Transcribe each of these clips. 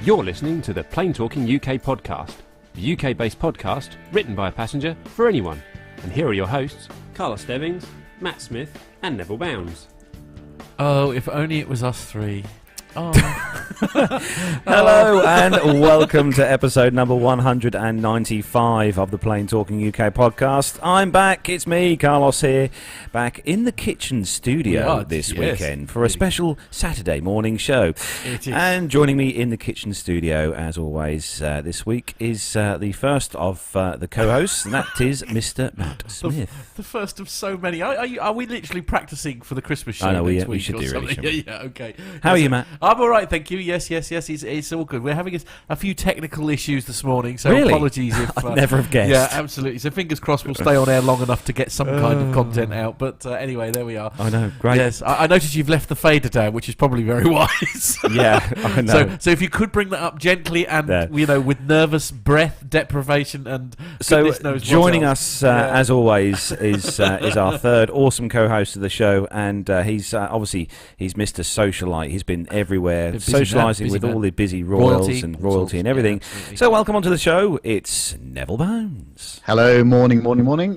You're listening to the Plain Talking UK podcast, the UK-based podcast written by a passenger for anyone. And here are your hosts, Carlos Stebbings, Matt Smith, and Neville Bounds. Oh, if only it was us three. Oh. Hello and welcome to episode number 195 of the Plain Talking UK podcast. I'm back, it's me, Carlos here, back in the kitchen studio this weekend for a special Saturday morning show. It is. And joining me in the kitchen studio, as always, this week is the first of the co-hosts, and that is Mr. Matt Smith. The first of so many. Are we literally practicing for the Christmas show? I know, next we week should or do really, something? shouldn't we? Yeah, okay. How are you, Matt? I'm all right, thank you. Yes, it's all good. We're having a few technical issues this morning, so Really? apologies if... I'd never have guessed. Yeah, absolutely. So fingers crossed we'll stay on air long enough to get some kind of content out. But anyway, there we are. I know, great. Yes, I noticed you've left the fader down, which is probably very wise. Yeah, I know. So if you could bring that up gently and, There. with nervous breath deprivation and So goodness knows what joining else. us, as always, is our third awesome co-host of the show, and he's obviously he's Mr. Socialite. He's been everywhere, socialising with all the busy royals and royalty and everything. Yeah, so welcome onto the show. It's Neville Bounds. Hello, morning.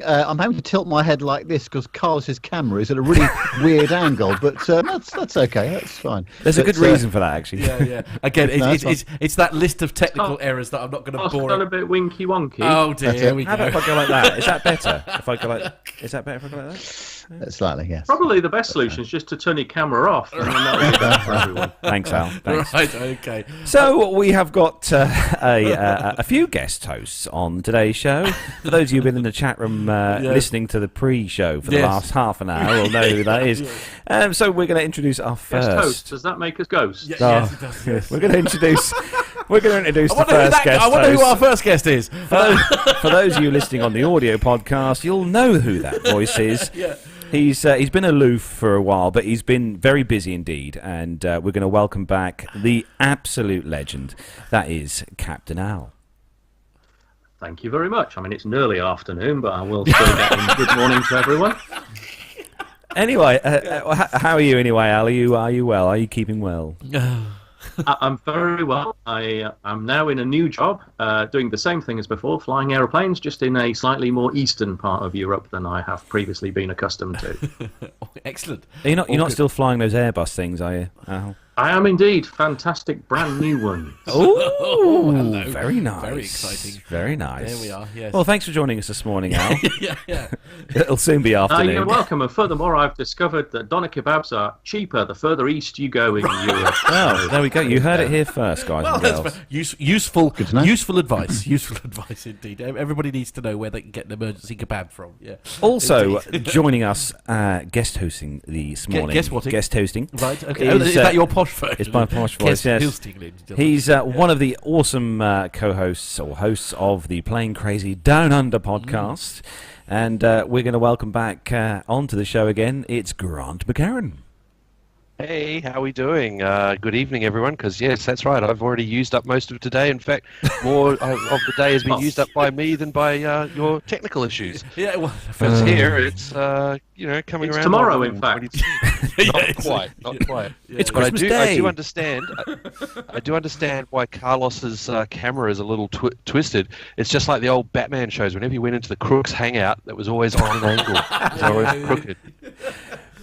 I'm having to tilt my head like this because Carlos's camera is at a really weird angle, but that's okay. That's fine. There's a good reason for that, actually. Yeah. Again, it's that list of technical errors that I'm not going to bore. Done a bit winky wonky. Oh dear, here we How go. about if I go like that? Is that better? Is that better if I go like that? Slightly, yes. Probably the best solution is just to turn your camera off, and then that'll be better for everyone. Thanks, Al. Thanks. Right, okay. So we have got a few guest hosts on today's show. For those of you who've been in the chat room listening to the pre-show for the last half an hour, will know who that is. So we're going to introduce our first Guest host, does that make us ghosts? Yes, it does. Yes. We're going to introduce the first guest I wonder host. who our first guest is. For those of you listening on the audio podcast, you'll know who that voice is. Yeah. He's been aloof for a while, but he's been very busy indeed, and we're going to welcome back the absolute legend. That is Captain Al. Thank you very much. I mean, it's an early afternoon, but I will still get in good morning to everyone. Anyway, how are you anyway, Al? Are you well? Are you keeping well? I'm very well. I'm now in a new job, doing the same thing as before, flying aeroplanes, just in a slightly more eastern part of Europe than I have previously been accustomed to. Excellent. You're not still flying those Airbus things, are you, Al? I am indeed. Fantastic brand new ones. Oh, hello. Very nice. Very exciting. Very nice. There we are, yes. Well, thanks for joining us this morning, Al. yeah. It'll soon be afternoon. You're welcome. And furthermore, I've discovered that doner kebabs are cheaper the further east you go in Europe. Oh, there we go. You heard it here first, guys and girls. That's useful know. useful advice. Useful advice indeed. Everybody needs to know where they can get an emergency kebab from. Yeah. Also, joining us, guest hosting this morning. Guest whatting? Guest hosting. Right. Okay. Is that your posh version? It's my posh voice, yes. He's one of the awesome co-hosts or hosts of the Plain Crazy Down Under podcast. And we're going to welcome back onto the show again. It's Grant McCarran. Hey, how are we doing? Good evening, everyone, because, yes, that's right, I've already used up most of today. In fact, more of the day has been used up by me than by your technical issues. Yeah, well, Because here it's, coming It's around... tomorrow, in fact. Not quite. It's But Christmas Day. I do understand why Carlos's camera is a little twisted. It's just like the old Batman shows. Whenever you went into the Crooks hangout, that was always on an angle. It was always crooked.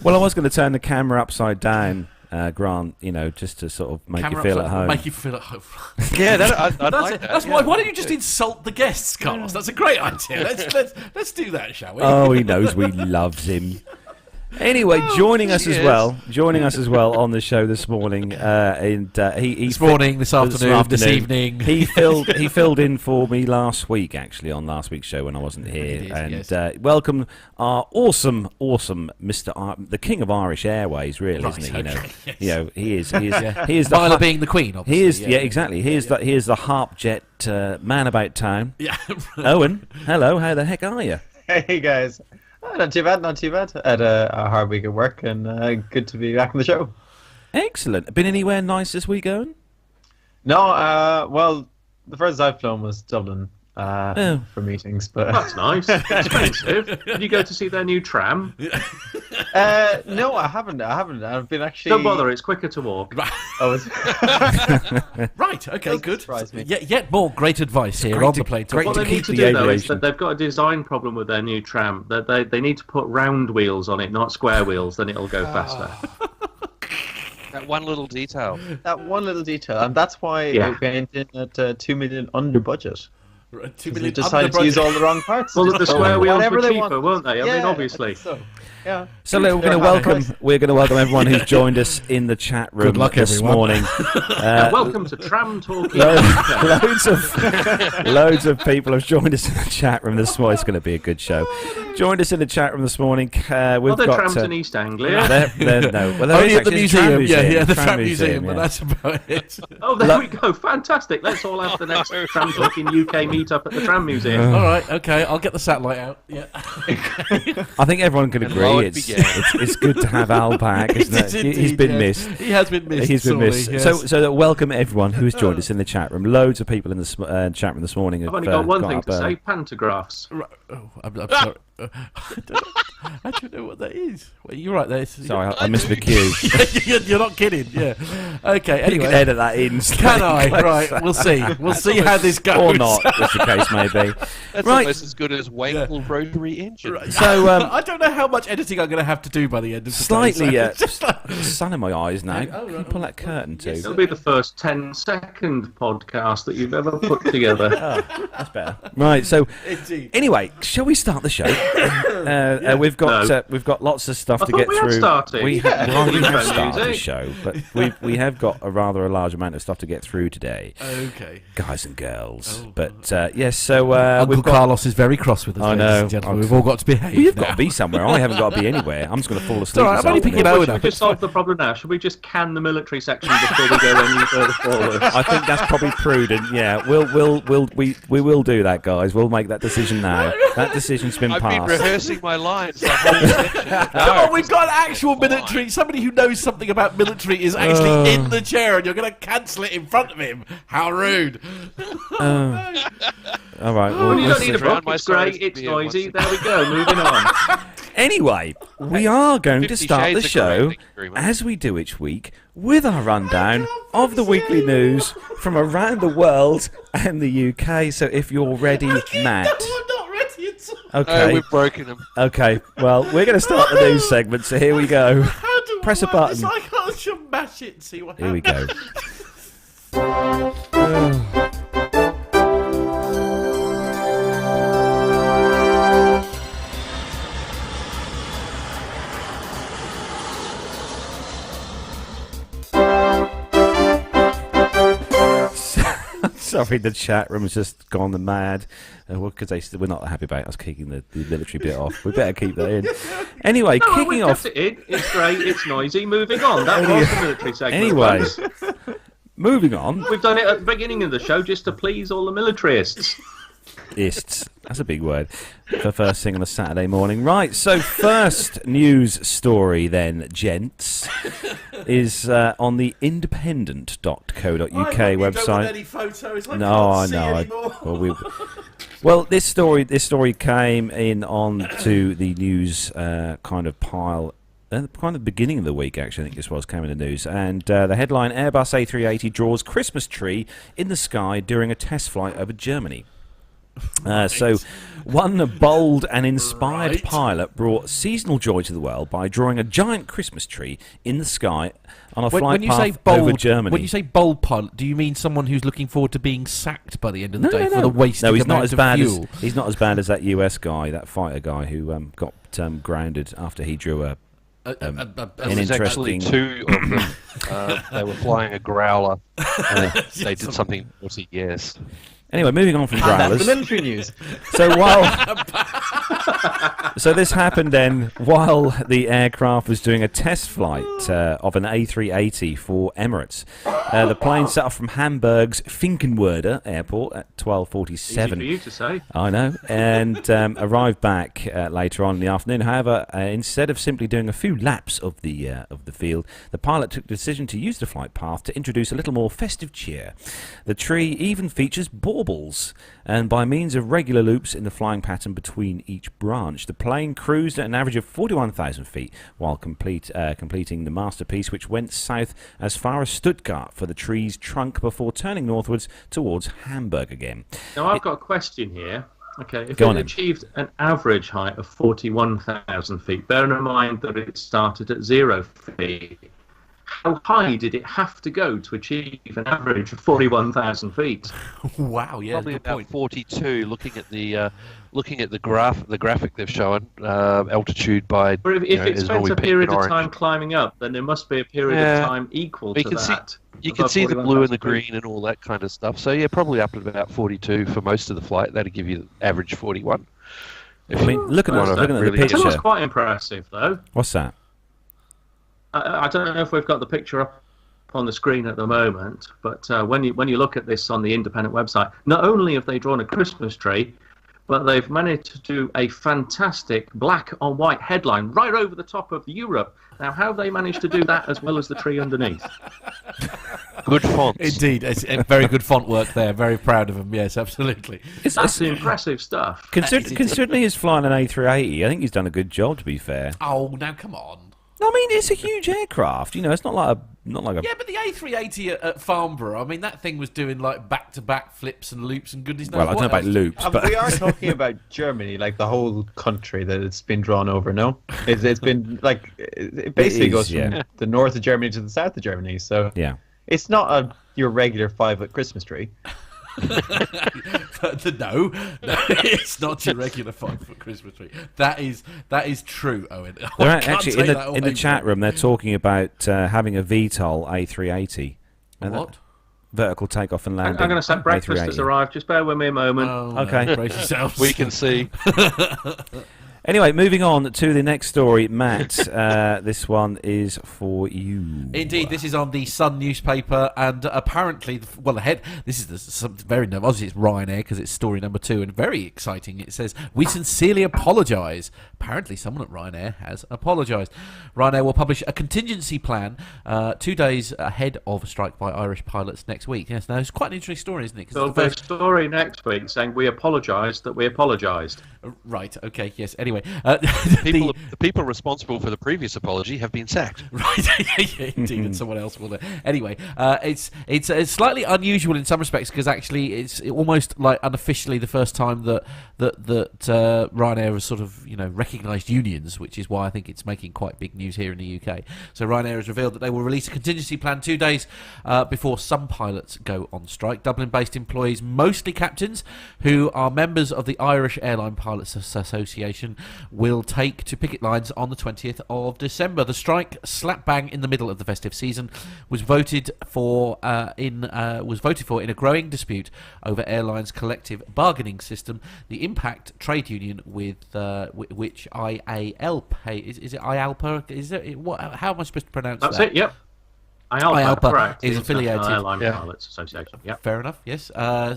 Well, I was going to turn the camera upside down, Grant, just to sort of make you feel at home. Make you feel at home. Yeah, I'd like that. That's why don't you just insult the guests, Carlos? That's a great idea. Let's do that, shall we? Oh, he knows we loves him. Anyway, joining us as well on the show this morning. This afternoon, this evening. He filled in for me last week, actually, on last week's show when I wasn't here. Welcome our awesome Mr. The King of Irish Airways, really, Right, isn't he? okay, He is. Yeah. He is the Viola being the queen, obviously. He is, exactly. He is the harp jet man about town. Yeah. Owen, hello. How the heck are you? Hey guys, not too bad. I had a hard week at work, and good to be back on the show. Excellent. Been anywhere nice this week, Owen? No, well, the first I've flown was Dublin for meetings, but That's nice. Expensive. Did you go to see their new tram? No, I haven't. I've been actually. Don't bother. It's quicker to walk. Right. Okay. Good. Surprise me. Yet more great advice here on the plane. What they need to do though is that they've got a design problem with their new tram. That they need to put round wheels on it, not square wheels. Then it'll go faster. That one little detail. And that's why it went in at 2 million under budget. 2 They million decided to use all the wrong parts. Well, the square wheels Whatever were they cheaper, want. weren't they? I mean, I obviously. think so. Yeah. So we're going to welcome everyone who's joined us in the chat room Good luck, this everyone. morning. Welcome to Tram Talking. Loads of people have joined us in the chat room this morning. It's going to be a good show. Joined us in the chat room this morning. We've Well, they're got trams in East Anglia. there Only is at the actually a museum. The tram tram museum, yeah. but that's about it. Oh, there we go. Fantastic. Let's all have the next Tram Talking UK meetup at the Tram Museum. All right, okay, I'll get the satellite out. Yeah. I think everyone can agree low it it's good to have Al back, isn't it? Indeed, He's been yes. missed. He has been missed. He's been sorely, missed. yes. So welcome everyone who has joined us in the chat room. Loads of people in the chat room this morning. I've only got one thing to say, pantographs. I'm sorry. I don't know what that is. Well, you're right there. Sorry, I missed the cue. You're not kidding. Yeah. Okay. You Anyway, can edit that in. can I? Right. We'll see. We'll see how this goes. Or not, as the case may be. That's Right. almost as good as Wankel rotary engine. So, I don't know how much editing I'm going to have to do by the end of the slightly day. So just like, sun in my eyes now. Oh, Can you right. pull that curtain too? It'll be the first 10-second podcast that you've ever put together. That's better. Right. So, indeed. anyway, shall we start the show? We've got lots of stuff I to thought get we had through. started. We Yeah. have started the Music. show, but we have got a rather large amount of stuff to get through today, Okay. guys and girls. But yes, so Uncle we've got. Carlos is very cross with us, I ladies know. and gentlemen. We've all got to behave. Well, you've now. got to be somewhere. I haven't got to be anywhere. I'm just going to fall asleep. all right, this I'm only afternoon. picking Owen Should up. we just solve the problem now? Should we just can the military section before we go any further forward? I think that's probably prudent. Yeah, we will do that, guys. We'll make that decision now. That decision's been I've been passed. rehearsing my lines the whole section. Come on, we've got actual military. Somebody who knows something about military is actually in the chair, and you're going to cancel it in front of him. How rude! All right. Well, you Well, don't need a Drown book. my It's great. sorrows It's to be noisy. once There we go. Moving on. anyway, we are going to 50 start the Shades of Grey, show thank you very much. as we do each week with our rundown of the weekly news from around the world and the UK. So if you're ready, Matt. I'm not ready at all. Okay. We've broken them. Okay. Well, we're going to start the news segment. So here we go. How do Press a I work this? button. I can't just mash it and see what Here we happens. go. Sorry, the chat room's just gone mad. Because we're not happy about us kicking the military bit off. We better keep that in. Anyway, No, kicking we off. kept it in. It's great. It's noisy. Moving on. That was the military segment. Anyway, folks. moving on. We've done it at the beginning of the show just to please all the militarists. Ists. That's a big word for first thing on a Saturday morning. Right, so first news story then, gents, is on the independent.co.uk website. Any photos. No, I know. Well, this story came in on to the news kind of pile. Kind of beginning of the week, actually, I think this came in the news. And the headline, Airbus A380 draws Christmas tree in the sky during a test flight over Germany. So, one bold and inspired pilot brought seasonal joy to the world by drawing a giant Christmas tree in the sky on a flight path over Germany. When you say bold pilot, do you mean someone who's looking forward to being sacked by the end of the day for the wasted No, he's not amount as of bad fuel? he's not as bad as that US guy, that fighter guy who got grounded after he drew an There's actually interesting. two of them. They were flying a growler. They did something naughty, yes. Anyway, moving on from That's growlers. the military news. So so this happened then while the aircraft was doing a test flight of an A380 for Emirates. The plane set off from Hamburg's Finkenwerder airport at 12:47. Easy for you to say. I know, and arrived back later on in the afternoon. However, instead of simply doing a few laps of the field, the pilot took the decision to use the flight path to introduce a little more festive cheer. The tree even features baubles, and by means of regular loops in the flying pattern between each branch. Ranch. The plane cruised at an average of 41,000 feet while completing the masterpiece, which went south as far as Stuttgart for the tree's trunk before turning northwards towards Hamburg again. Now, I've got a question here. Okay, if Go it on then. achieved an average height of 41,000 feet, bearing in mind that it started at 0 feet, how high did it have to go to achieve an average of 41,000 feet? Wow, yeah, Probably good about point. 42. Looking at the graphic they've shown, altitude by. But if it is spent normally a pink period and of orange. time climbing up, then there must be a period Yeah. of time equal You to can see- that. You can above see the blue and the 41,000 feet. green and all that kind of stuff. So yeah, probably up at about 42 for most of the flight. That'd give you the average 41. I mean, looking at the That was picture. quite impressive, though. What's that? I don't know if we've got the picture up on the screen at the moment, but when you look at this on the independent website, not only have they drawn a Christmas tree, but they've managed to do a fantastic black on white headline right over the top of Europe. Now, how have they managed to do that as well as the tree underneath? Good fonts. Indeed, it's a very good font work there. Very proud of them. Yes, absolutely. That's impressive stuff. Considering he's flying an A380, I think he's done a good job, to be fair. Oh, now come on. I mean, it's a huge aircraft. You know, it's not like a Yeah, but the A380 at Farnborough, I mean, that thing was doing like back-to-back flips and loops and goodness knows Well, I don't know what about else. loops, but We are talking about Germany, like the whole country that it's been drawn over. No, it's been like it basically is, goes from yeah. the north of Germany to the south of Germany. So yeah. it's not your regular 5-foot Christmas tree. No, it's not your regular 5-foot Christmas tree. That is true, Owen. They're I can't actually take that in the away chat from room. They're talking about having a VTOL A380. you. And What? vertical takeoff and I'm landing. going to say breakfast has A380. arrived. Just bear with me a moment. Oh, Okay. no, brace yourselves. We can see. Anyway, moving on to the next story, Matt. This one is for you. Indeed, this is on the Sun newspaper, and apparently, this is something very nervous. Obviously, it's Ryanair because it's story number 2, and very exciting. It says, "We sincerely apologise." Apparently, someone at Ryanair has apologised. Ryanair will publish a contingency plan 2 days ahead of a strike by Irish pilots next week. Yes, now it's quite an interesting story, isn't it? 'Cause So it's the there's first- a story next week saying we apologised that we apologised. Right. Okay. Yes. Anyway, The people responsible for the previous apology have been sacked. Right, yeah, indeed, and someone else will. Anyway, it's slightly unusual in some respects because actually it's almost like unofficially the first time that Ryanair has sort of recognised unions, which is why I think it's making quite big news here in the UK. So Ryanair has revealed that they will release a contingency plan 2 days before some pilots go on strike. Dublin-based employees, mostly captains, who are members of the Irish Airline Pilots Association, will take to picket lines on the 20th of December. The strike, slap bang in the middle of the festive season, was voted for in a growing dispute over airlines' collective bargaining system. The Impact trade union with which IALPA is it IALPA? Is it what? How am I supposed to pronounce That's that? it. Yep. IALPA, correct. is The affiliated. International Airline Yeah. Pilots Association. Yep. Fair enough. Yes.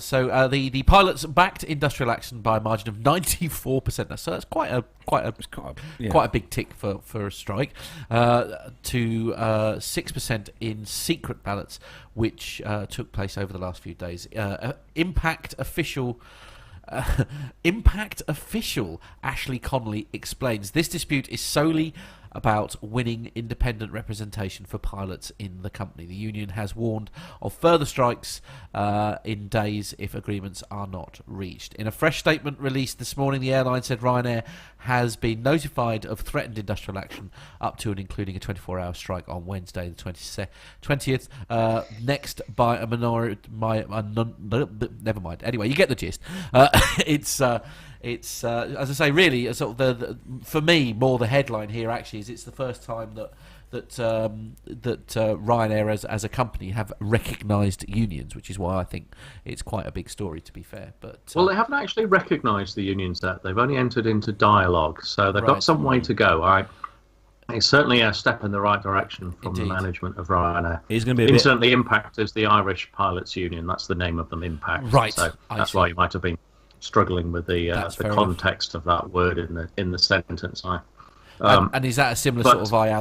So the pilots backed industrial action by a margin of 94%. So that's quite a big tick for a strike. To 6% in secret ballots, which took place over the last few days. Impact official Ashley Connolly explains this dispute is solely about winning independent representation for pilots in the company. The union has warned of further strikes in days if agreements are not reached. In a fresh statement released this morning, the airline said Ryanair has been notified of threatened industrial action up to and including a 24-hour strike on Wednesday the 20th, next by a minority... never mind. Anyway, you get the gist. It's as I say, really, sort of for me, more the headline here actually is it's the first time that Ryanair as a company have recognised unions, which is why I think it's quite a big story, to be fair. But Well, they haven't actually recognised the unions yet. They've only entered into dialogue, so they've Right. got some way to go. All right. It's certainly a step in the right direction from the Indeed. management of Ryanair. It's going to be a bit... Incidentally, Impact is the Irish Pilots Union. That's the name of them, Impact. Right. So I that's see. why you might have been struggling with the That's fair context of that word in the sentence. and is that a similar but- sort of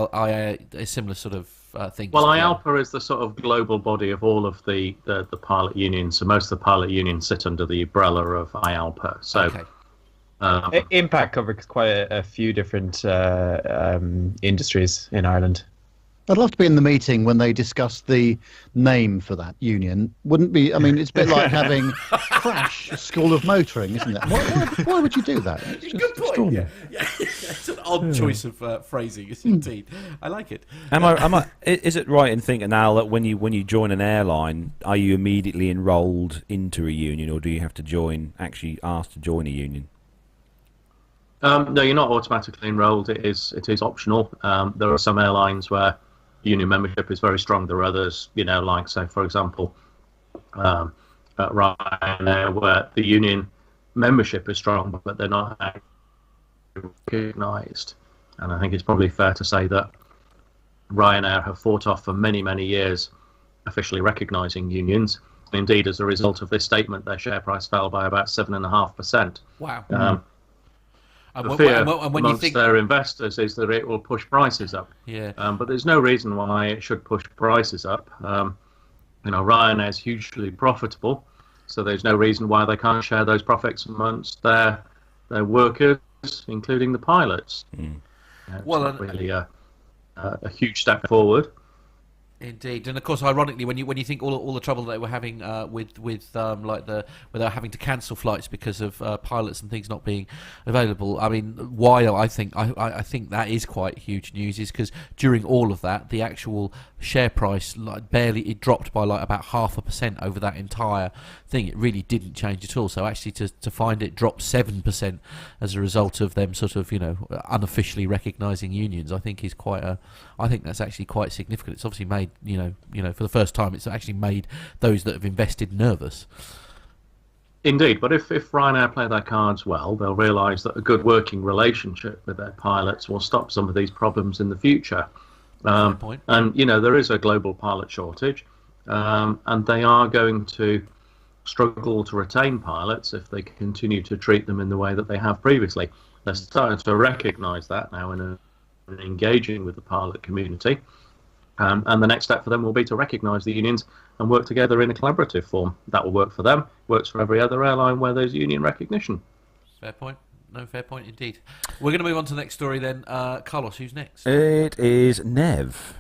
a similar sort of thing? Well, IALPA is the sort of global body of all of the pilot unions. So most of the pilot unions sit under the umbrella of IALPA. So Okay. Impact covers quite a few different industries in Ireland. I'd love to be in the meeting when they discuss the name for that union. Wouldn't be? I mean, it's a bit like having Crash School of Motoring, isn't it? Why would you do that? It's just Good point. Yeah. It's an odd choice of phrasing, yes, indeed. I like it. Is it right in thinking now that when you join an airline, are you immediately enrolled into a union, or do you have to actually ask to join a union? No, you're not automatically enrolled. It is optional. There are some airlines where union membership is very strong. There are others, like, say, for example, at Ryanair, where the union membership is strong, but they're not recognised. And I think it's probably fair to say that Ryanair have fought off for many, many years officially recognising unions. Indeed, as a result of this statement, their share price fell by about 7.5%. Wow. The fear amongst their investors is that it will push prices up. Yeah. But there's no reason why it should push prices up. Ryanair is hugely profitable, so there's no reason why they can't share those profits amongst their workers, including the pilots. It's not really a huge step forward. Indeed, and of course, ironically, when you think all the trouble they were having with where they're having to cancel flights because of pilots and things not being available. I mean, why I think that is quite huge news is because during all of that, the actual share price it dropped by about 0.5% over that entire thing. It really didn't change at all. So actually, to find it drop 7% as a result of them sort of unofficially recognising unions, I think is I think that's actually quite significant. It's obviously made for the first time, it's actually made those that have invested nervous. Indeed, but if Ryanair play their cards well, they'll realise that a good working relationship with their pilots will stop some of these problems in the future. Fair point. And there is a global pilot shortage, and they are going to struggle to retain pilots if they continue to treat them in the way that they have previously. They're starting to recognise that now and engaging with the pilot community. And the next step for them will be to recognise the unions and work together in a collaborative form. That will work for them, works for every other airline where there's union recognition. Fair point. No, fair point indeed. We're going to move on to the next story then. Carlos, who's next? It is Nev.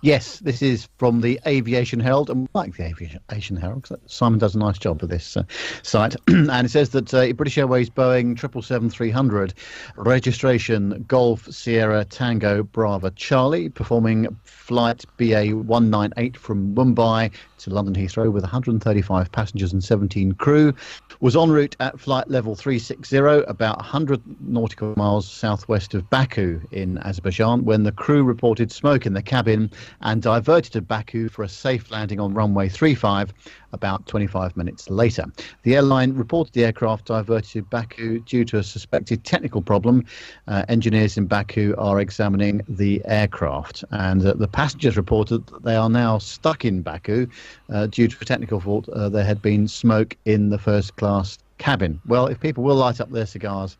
Yes, this is from the Aviation Herald, and we like the Aviation Herald because Simon does a nice job with this site. And it says that British Airways Boeing 777-300 registration Golf Sierra Tango Bravo Charlie performing flight BA 198 from Mumbai to London Heathrow with 135 passengers and 17 crew was en route at flight level 360 about 100 nautical miles southwest of Baku in Azerbaijan when the crew reported smoke in the cabin and diverted to Baku for a safe landing on runway 35 about 25 minutes later. The airline reported the aircraft diverted to Baku due to a suspected technical problem. Engineers in Baku are examining the aircraft, and the passengers reported that they are now stuck in Baku due to a technical fault. There had been smoke in the first class cabin. Well, if people will light up their cigars,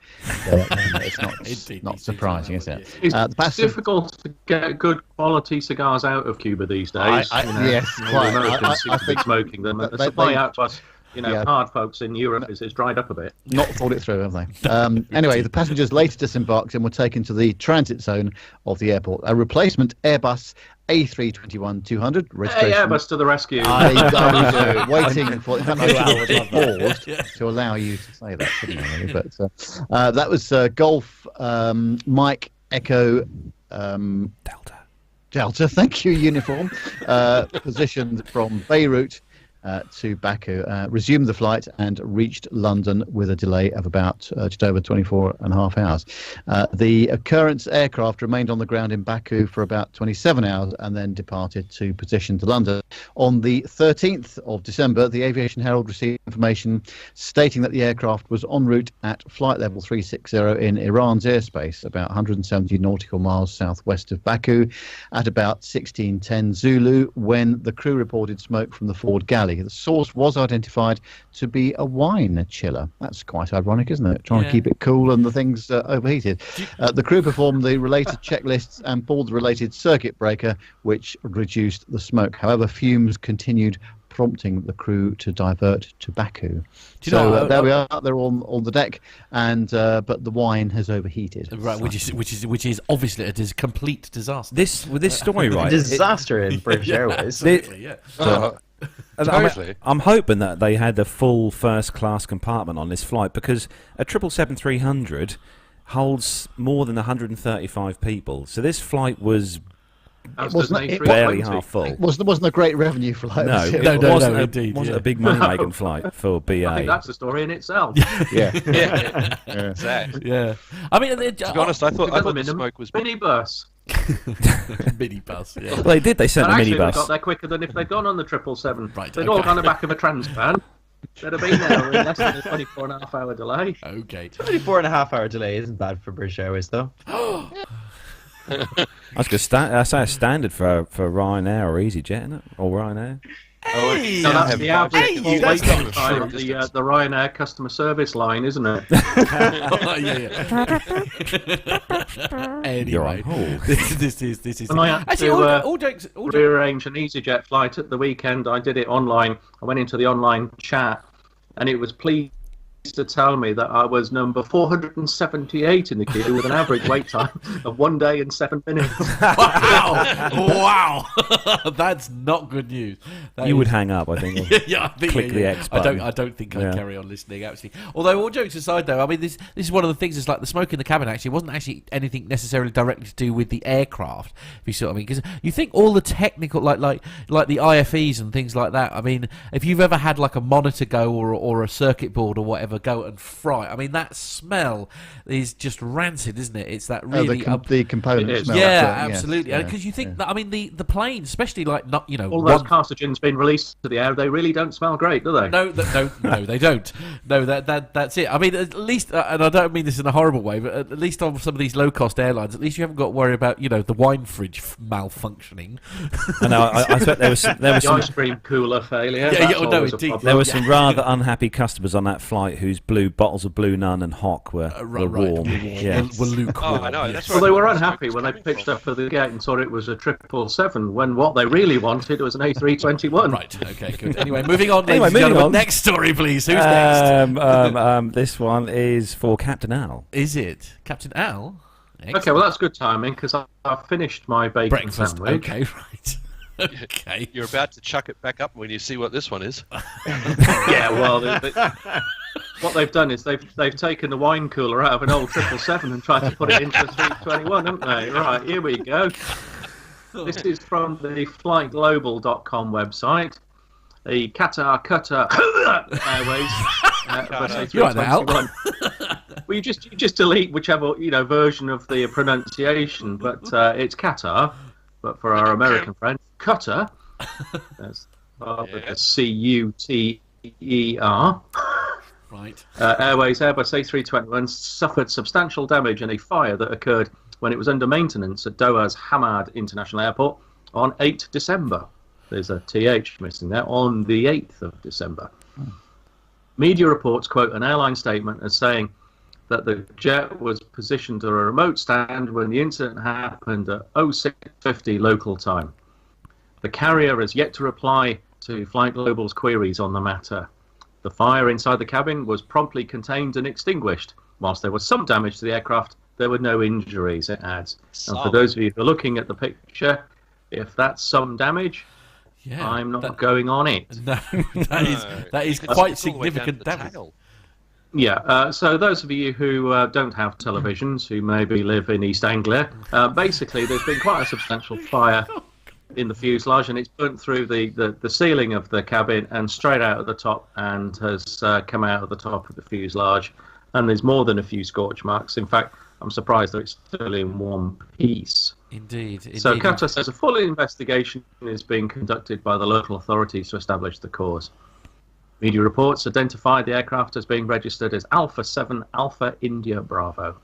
it's not surprising, is it? It's difficult to get good quality cigars out of Cuba these days. Yes, quite. I think smoking them. The supply out to us, hard folks in Europe is dried up a bit. Not thought it through, have they? Anyway, the passengers later disembarked and were taken to the transit zone of the airport. A replacement Airbus A321-200 registration. Hey, Airbus to the rescue. I was waiting for paused to allow you to say that, shouldn't I, really? But that was Golf Mike Echo Delta, thank you, uniform, positioned from Beirut to Baku, resumed the flight and reached London with a delay of about just over 24 and a half hours. The occurrence aircraft remained on the ground in Baku for about 27 hours and then departed to position to London. On the 13th of December, the Aviation Herald received information stating that the aircraft was en route at flight level 360 in Iran's airspace, about 170 nautical miles southwest of Baku, at about 16:10 Zulu, when the crew reported smoke from the forward galley. The source was identified to be a wine chiller. That's quite ironic, isn't it? Trying to keep it cool and the thing's overheated. The crew performed the related checklists and pulled the related circuit breaker, which reduced the smoke. However, fumes continued prompting the crew to divert to Baku. There we are. They're on the deck, and but the wine has overheated. Right, which is obviously a complete disaster. This story, right? Disaster in British Airways. I'm hoping that they had the full first class compartment on this flight, because a 777-300 holds more than 135 people. So this flight was barely half full. It wasn't a great revenue flight. No, it wasn't a big money-making flight for BA. I think that's a story in itself. Yeah. Exactly. Yeah. I mean, to be honest, I thought the smoke was minibus. Minibus. Yeah. Well, they did. They sent a Actually, minibus. they got there quicker than if they'd gone on the 777. Right, They'd all gone on the back of a trans van. They'd have been there in less than a 24.5-hour delay. Okay. 24.5-hour delay isn't bad for British Airways, though. That's good. That's a standard for Ryanair or EasyJet, isn't it? Or Ryanair. Hey, no, that's the average that's waiting not time of the Ryanair customer service line, isn't it? Anyway, You're on hold. This is. And I had Actually, to all jokes. rearrange an EasyJet flight at the weekend. I did it online. I went into the online chat, and it was pleased to tell me that I was number 478 in the queue with an average wait time of 1 day and 7 minutes. Wow! That's not good news. You would hang up, I think. Yeah, I think, click the X button. I don't think I'd carry on listening, actually. Although, all jokes aside, though, I mean, this is one of the things. It's like the smoke in the cabin. Actually, wasn't actually anything necessarily directly to do with the aircraft. If you see what I mean, because you think all the technical, like the IFEs and things like that. I mean, if you've ever had like a monitor go or a circuit board or whatever go and fry, I mean, that smell is just rancid, isn't it? It's that really the component smell. Yeah, absolutely. Yes, Because you think that, I mean, the plane, especially like not, you know, all those carcinogens being released to the air, they really don't smell great, do they? No, they don't. No, that's it. I mean, at least, and I don't mean this in a horrible way, but at least on some of these low-cost airlines, at least you haven't got to worry about, you know, the wine fridge malfunctioning. I know. I thought there was the some ice cream cooler failure. Indeed. There were some rather unhappy customers on that flight whose bottles of Blue Nun and Hock were warm. Yeah. Were lukewarm. Oh, I know. That's well, they were unhappy when they pitched up for the gate and saw it was a 777, when what they really wanted was an A321. Right. Okay. Good. Anyway, moving on. Anyway, moving on. Next story, please. Who's next? This one is for Captain Al. Is it Captain Al? Excellent. Okay, well that's good timing because I've finished my bacon breakfast. sandwich. Okay, right. Okay. You're about to chuck it back up when you see what this one is. Yeah, well, what they've done is they've taken the wine cooler out of an old 777 and tried to put it into a 321, haven't they? Right, here we go. This is from the flightglobal.com website. The Qatar Airways. You're right now. Well, you just delete whichever version of the pronunciation, but it's Qatar. But for our American friends, Cutter, that's C-U-T-E-R. Right. Airways Airbus A321 suffered substantial damage in a fire that occurred when it was under maintenance at Doha's Hamad International Airport on 8 December. There's a TH missing there, on the 8th of December. Media reports quote an airline statement as saying that the jet was positioned at a remote stand when the incident happened at 06:50 local time. The carrier has yet to reply to Flight Global's queries on the matter. The fire inside the cabin was promptly contained and extinguished. Whilst there was some damage to the aircraft, there were no injuries, it adds. And for those of you who are looking at the picture, if that's some damage, I'm not going on it. No, that is quite significant damage. Yeah, so those of you who don't have televisions, who maybe live in East Anglia, basically there's been quite a substantial fire in the fuselage, and it's burnt through the ceiling of the cabin and straight out at the top, and has come out of the top of the fuselage, and there's more than a few scorch marks. In fact, I'm surprised that it's still in one piece. Indeed. So Qatar says a full investigation is being conducted by the local authorities to establish the cause. Media reports identified the aircraft as being registered as Alpha 7 Alpha India Bravo.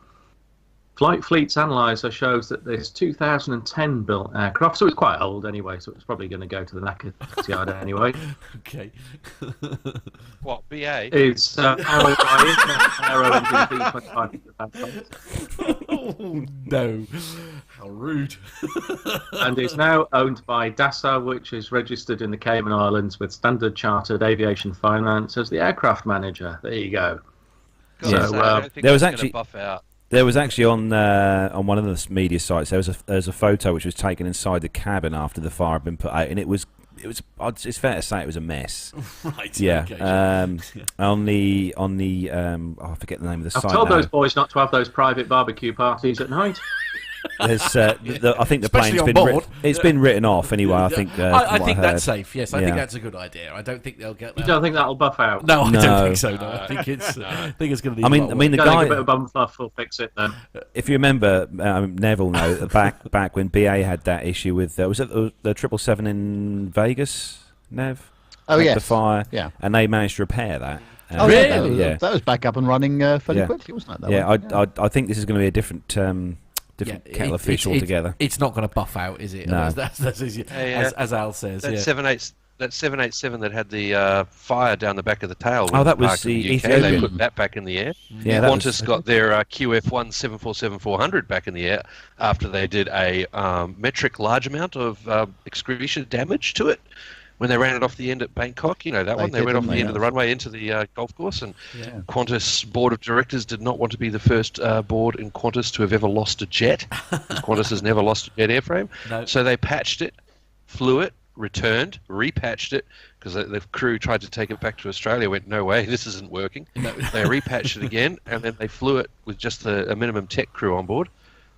Flight Fleet's analyzer shows that this 2010 built aircraft, so it's quite old anyway, so it's probably going to go to the knackered yard anyway. Okay. What, BA? It's owned by International Aero Oh, no. How rude. and it's now owned by DASA, which is registered in the Cayman Islands with Standard Chartered Aviation Finance as the aircraft manager. There you go. There was actually on one of the media sites there was a photo which was taken inside the cabin after the fire had been put out, and it was it's fair to say it was a mess. Right. Yeah. Okay. On the I forget the name of the site. I've told now. those boys not to have those private barbecue parties at night. There's, I think the Especially plane's on board. it's been written off anyway. I think. I think that's safe. Yes, I think that's a good idea. I don't think they'll get that. You don't think that'll buff out? No, I No. don't think so. No, I think it's. I think it's going to. I mean, the Don't guy. think a bit of bum fluff will fix it then. If you remember, Neville, back when BA had that issue with was it the 777 in Vegas, Nev? Oh, Had yes. the fire. Yeah. And they managed to repair that. Oh, Really? yeah, Yeah. that was back up and running fairly Yeah. quickly, wasn't it? Yeah, one? I think this is going to be a different kettle of fish altogether. It's not going to buff out, is it? No. That's as Al says. That Yeah. 787 that had the fire down the back of the tail. Oh, when that it was parked in the UK. They Ethiopian. put that back in the air. Yeah, that Qantas was- got their QF1 747-400 back in the air after they did a metric large amount of excretion damage to it when they ran it off the end at Bangkok. You know that one. They did, went off didn't the they? end of the runway into the golf course, and Yeah. Qantas board of directors did not want to be the first board in Qantas to have ever lost a jet. 'Cause Qantas has never lost a jet airframe. No. So they patched it, flew it, returned, repatched it, because the crew tried to take it back to Australia, went, no way, this isn't working. They repatched it again, and then they flew it with just a minimum tech crew on board,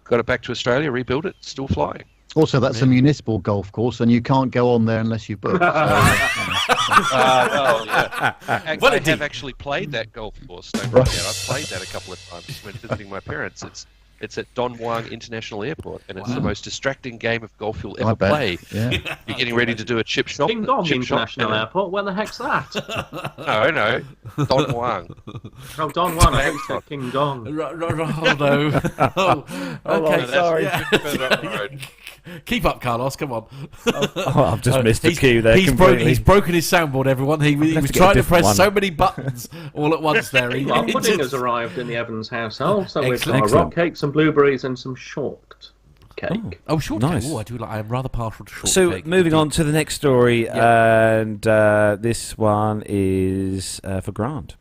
got it back to Australia, rebuilt it, still flying. Also, that's a municipal golf course, and you can't go on there unless you book. So, Well, yeah. What I a deal. have actually played that golf course, don't forget. I've played that a couple of times when visiting my parents. It's at Don Muang International Airport, and it's the most distracting game of golf you'll ever bet. play. Yeah. You're getting ready to do a chip shot. King Dong chip shot, International Airport. Where the heck's that? No, Don Muang. Oh, Don Juan. I think you said King Dong. Oh no. Oh, okay. sorry. Yeah. Further up the road. Keep up, Carlos. Come on. Oh, I've just missed the cue there He's completely. broken his soundboard. Everyone. He have was to get a trying to different press one. so many buttons all at once. There. Well, pudding has arrived in the Evans household, so we've got a Excellent. rock cake, some blueberries, and some short cake. Oh, shortcake. Nice. Oh, I do. I am rather partial to shortcake. So moving on to the next story, and this one is for Grant.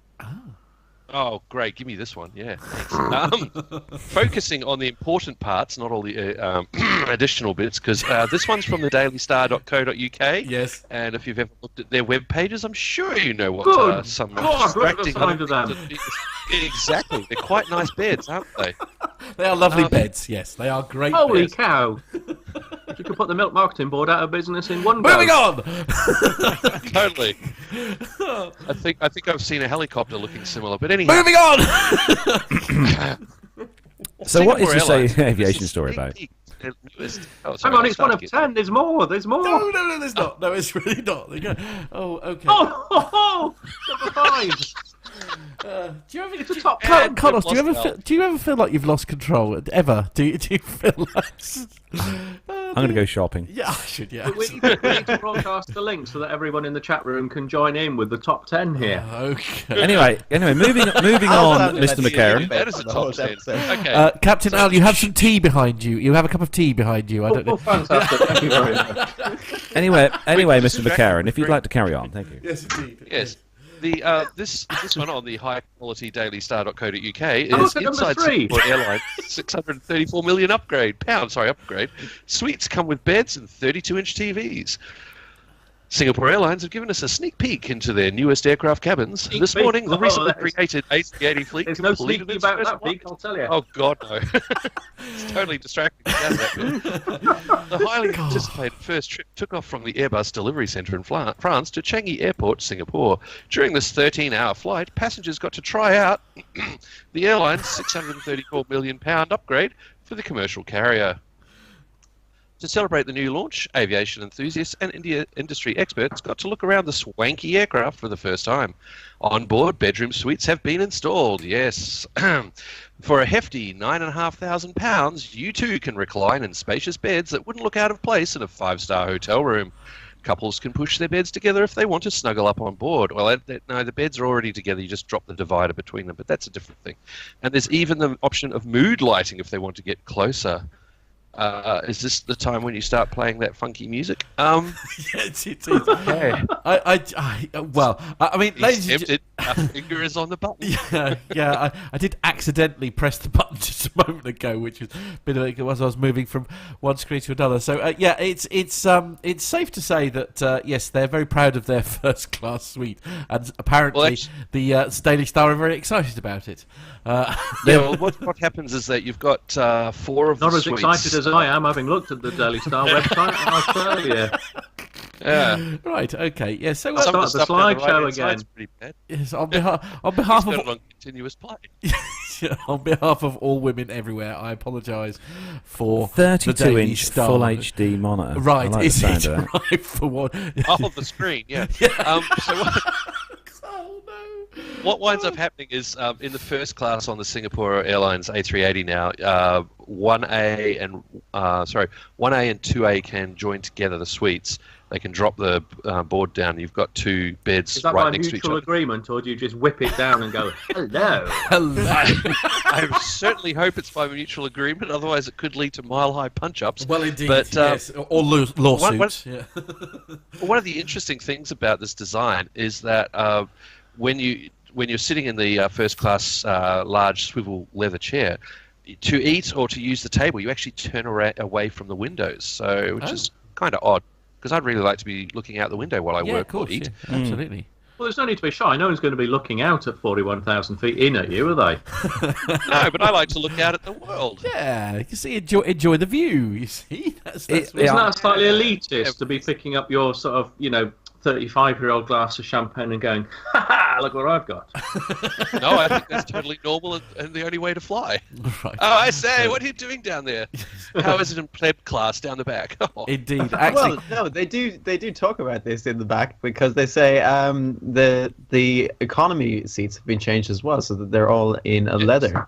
Oh, great. Give me this one. Yeah, thanks. Focusing on the important parts, not all the additional bits, because this one's from the dailystar.co.uk. Yes. And if you've ever looked at their web pages, I'm sure you know what Good some God, look at the distracting... side of them. Exactly. They're quite nice beds, aren't they? They are lovely beds. Yes, they are great. Holy beds. cow! You could put the milk marketing board out of business in one go. Moving on. Totally. I think I've seen a helicopter looking similar, but anyhow. Moving on. So what is Singapore this Airlines, aviation this story is about? their newest- oh, Hang sorry, on, I'll it's one of start 10. There's more. There's more. No, there's not. No, it's really not. There you go. Oh, okay. Oh, number 5. Do you ever, It's a top Carlos, 10. Carlos, do you Lost ever do you ever feel like you've lost control ever? Do you feel like? I'm going to go shopping. Yeah, I should. Yeah. We need to broadcast the link so that everyone in the chat room can join in with the top 10 here. Okay. Anyway, moving on, Mr. McCarran. That is a top 10. Okay. Captain Al, you have some tea behind you. You have a cup of tea behind you. I don't Oh, know. fantastic. Thank you very much. Anyway, this Mr. is McCarran, actually if you'd great. like to carry on, thank you. Yes, indeed. Yes. The this one on the high quality dailystar.co.uk Oh, is look at number inside 3. Singapore Airlines 634 million upgrade. Suites come with beds and 32-inch TVs. Singapore Airlines have given us a sneak peek into their newest aircraft cabins. Sneak This peek? morning, the Oh, recently that's- created A380 fleet There's no completed sneaky its about first that, flight. Pete, I'll tell you. Oh, God, no. It's totally distracting. The highly anticipated first trip took off from the Airbus delivery centre in France to Changi Airport, Singapore. During this 13-hour flight, passengers got to try out the airline's £634 million upgrade for the commercial carrier. To celebrate the new launch, aviation enthusiasts and industry experts got to look around the swanky aircraft for the first time. On board, bedroom suites have been installed, yes. For a hefty £9,500, you too can recline in spacious beds that wouldn't look out of place in a 5-star hotel room. Couples can push their beds together if they want to snuggle up on board. Well, no, the beds are already together. You just drop the divider between them, but that's a different thing. And there's even the option of mood lighting if they want to get closer. Is this the time when you start playing that funky music? Yeah, it's Okay. I mean, He's tempted. Our finger is on the button. I did accidentally press the button just a moment ago, which was a bit like it was. I was moving from one screen to another. So it's safe to say that yes, they're very proud of their first class suite, and apparently the Daily Star are very excited about it. What happens is that you've got 4 of Not the as suites. excited as I am, having looked at the Daily Star website in Australia. Yeah. Right. Okay. Yeah. So Some of the stuff down slideshow right-hand again. side's pretty bad. yes, on behalf He's of got it on continuous play. on behalf of all women everywhere, I apologise for the Daily 32-inch Star. full HD monitor. Right, I like is the sound it of that. right for what? Oh, the screen, yeah. Oh no! What winds up happening is in the first class on the Singapore Airlines A380 now, 1A and 2A can join together the suites. They can drop the board down. You've got 2 beds Is that right by next to each mutual other. agreement, or do you just whip it down and go, hello? I certainly hope it's by mutual agreement. Otherwise, it could lead to mile-high punch-ups. Well, indeed, But, yes, or lawsuits. Yeah. One of the interesting things about this design is that when you're sitting in the first class large swivel leather chair, to eat or to use the table, you actually turn away from the windows, which is kind of odd. Because I'd really like to be looking out the window while I Yeah, work of course, or eat. yeah, absolutely. Well, there's no need to be shy. No one's going to be looking out at 41,000 feet in at you, are they? No, but I like to look out at the world. Yeah, you see, enjoy the view. You see, that's Isn't that slightly elitist to be picking up your sort of, 35-year-old glass of champagne and going, ha ha, look what I've got. No, I think that's totally normal and the only way to fly. Right. Oh, I say, what are you doing down there? How is it in pleb class down the back? Oh. Indeed, actually, Well, no, they do talk about this in the back because they say the economy seats have been changed as well, so that they're all in a leather.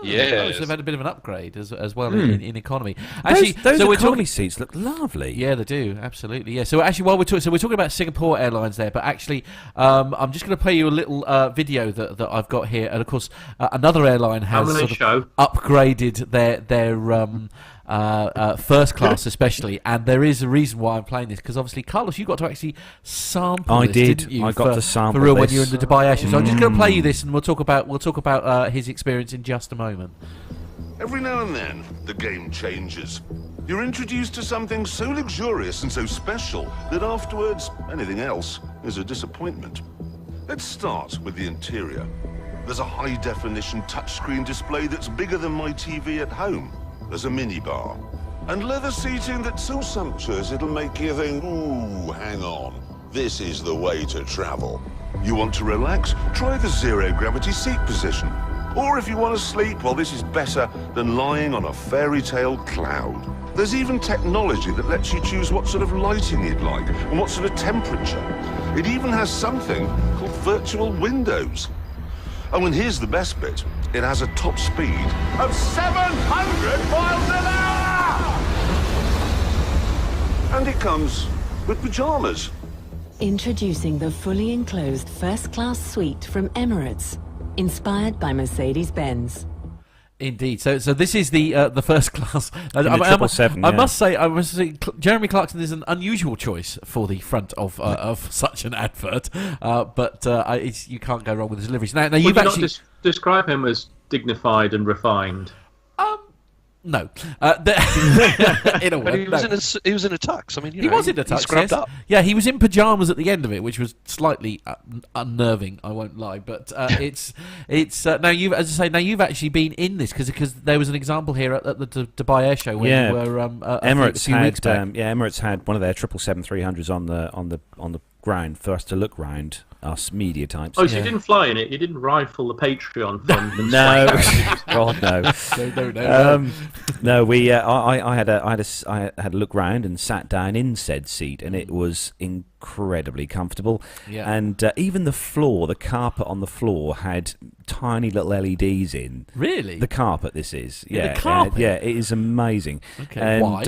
Yes. So they've had a bit of an upgrade as well in economy. Actually, Those so we're economy talking. seats look lovely. Yeah, they do absolutely. Yeah. So actually, while we're talking about Singapore Airlines there, but actually, I'm just going to play you a little video that I've got here, and of course, another airline has upgraded their first class especially, and there is a reason why I'm playing this, because obviously, Carlos, you got to actually sample I this, did. didn't you, I got to sample for real when this. you were in the Dubai Air Show. So I'm just going to play you this, and we'll talk about his experience in just a moment. Every now and then, the game changes. You're introduced to something so luxurious and so special that afterwards, anything else is a disappointment. Let's start with the interior. There's a high-definition touchscreen display that's bigger than my TV at home. There's a minibar. And leather seating that's so sumptuous it'll make you think, ooh, hang on. This is the way to travel. You want to relax? Try the zero-gravity seat position. Or if you want to sleep, well, this is better than lying on a fairy tale cloud. There's even technology that lets you choose what sort of lighting you'd like and what sort of temperature. It even has something called virtual windows. Oh, and here's the best bit. It has a top speed of 700 miles an hour! And it comes with pajamas. Introducing the fully enclosed first-class suite from Emirates, inspired by Mercedes-Benz. Indeed. So this is the first class. the 777, I must say, Jeremy Clarkson is an unusual choice for the front of such an advert. But you can't go wrong with his deliveries. Now you've Would you actually not describe him as dignified and refined? no. In a But word, he no. was in a tux. I mean, He was in a tux, he scrubbed yes. up. Yeah, he was in pyjamas at the end of it, which was slightly unnerving. I won't lie, but it's now you've actually been in this because there was an example here at the Dubai Air Show when you were Emirates a few weeks back. Emirates had one of their 777-300s on the ground for us to look round. us media types. Oh, so you didn't fly in it? You didn't rifle the Patreon fund? And No, God no. No. We I had a look round and sat down in said seat, and it was incredibly comfortable. Yeah. And even the floor, the carpet on the floor had tiny little LEDs in. Really? The carpet. This is the carpet? yeah. It is amazing. Okay. And why?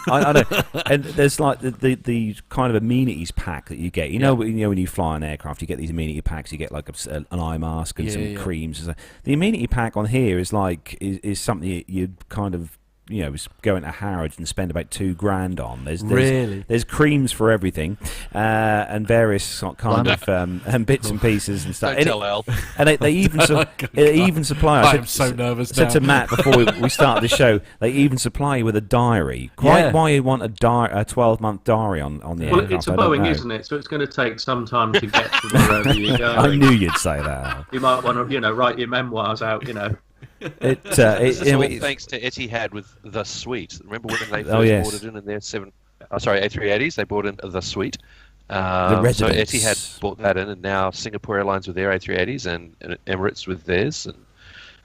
I know. And there's like the kind of amenities pack that you get. You know when you fly an aircraft, you get these amenity packs. You get like an eye mask and some creams. The amenity pack on here is like is something you kind of go into Harrods and spend about $2,000 on. There's creams for everything, and various kind of and bits and pieces and stuff. Don't tell Al. And they even supply. I am so nervous now. Said to Matt before we started the show, they even supply you with a diary. Why you want a 12-month diary on the aircraft? Well, it's a Boeing, isn't it? So it's going to take some time to get to wherever you're going. I knew you'd say that. You might want to, write your memoirs out. This is all thanks to Etihad with the suite. Remember when they first brought it in their A380s? They brought in the suite. The residence. So Etihad brought that in, and now Singapore Airlines with their A380s and Emirates with theirs. And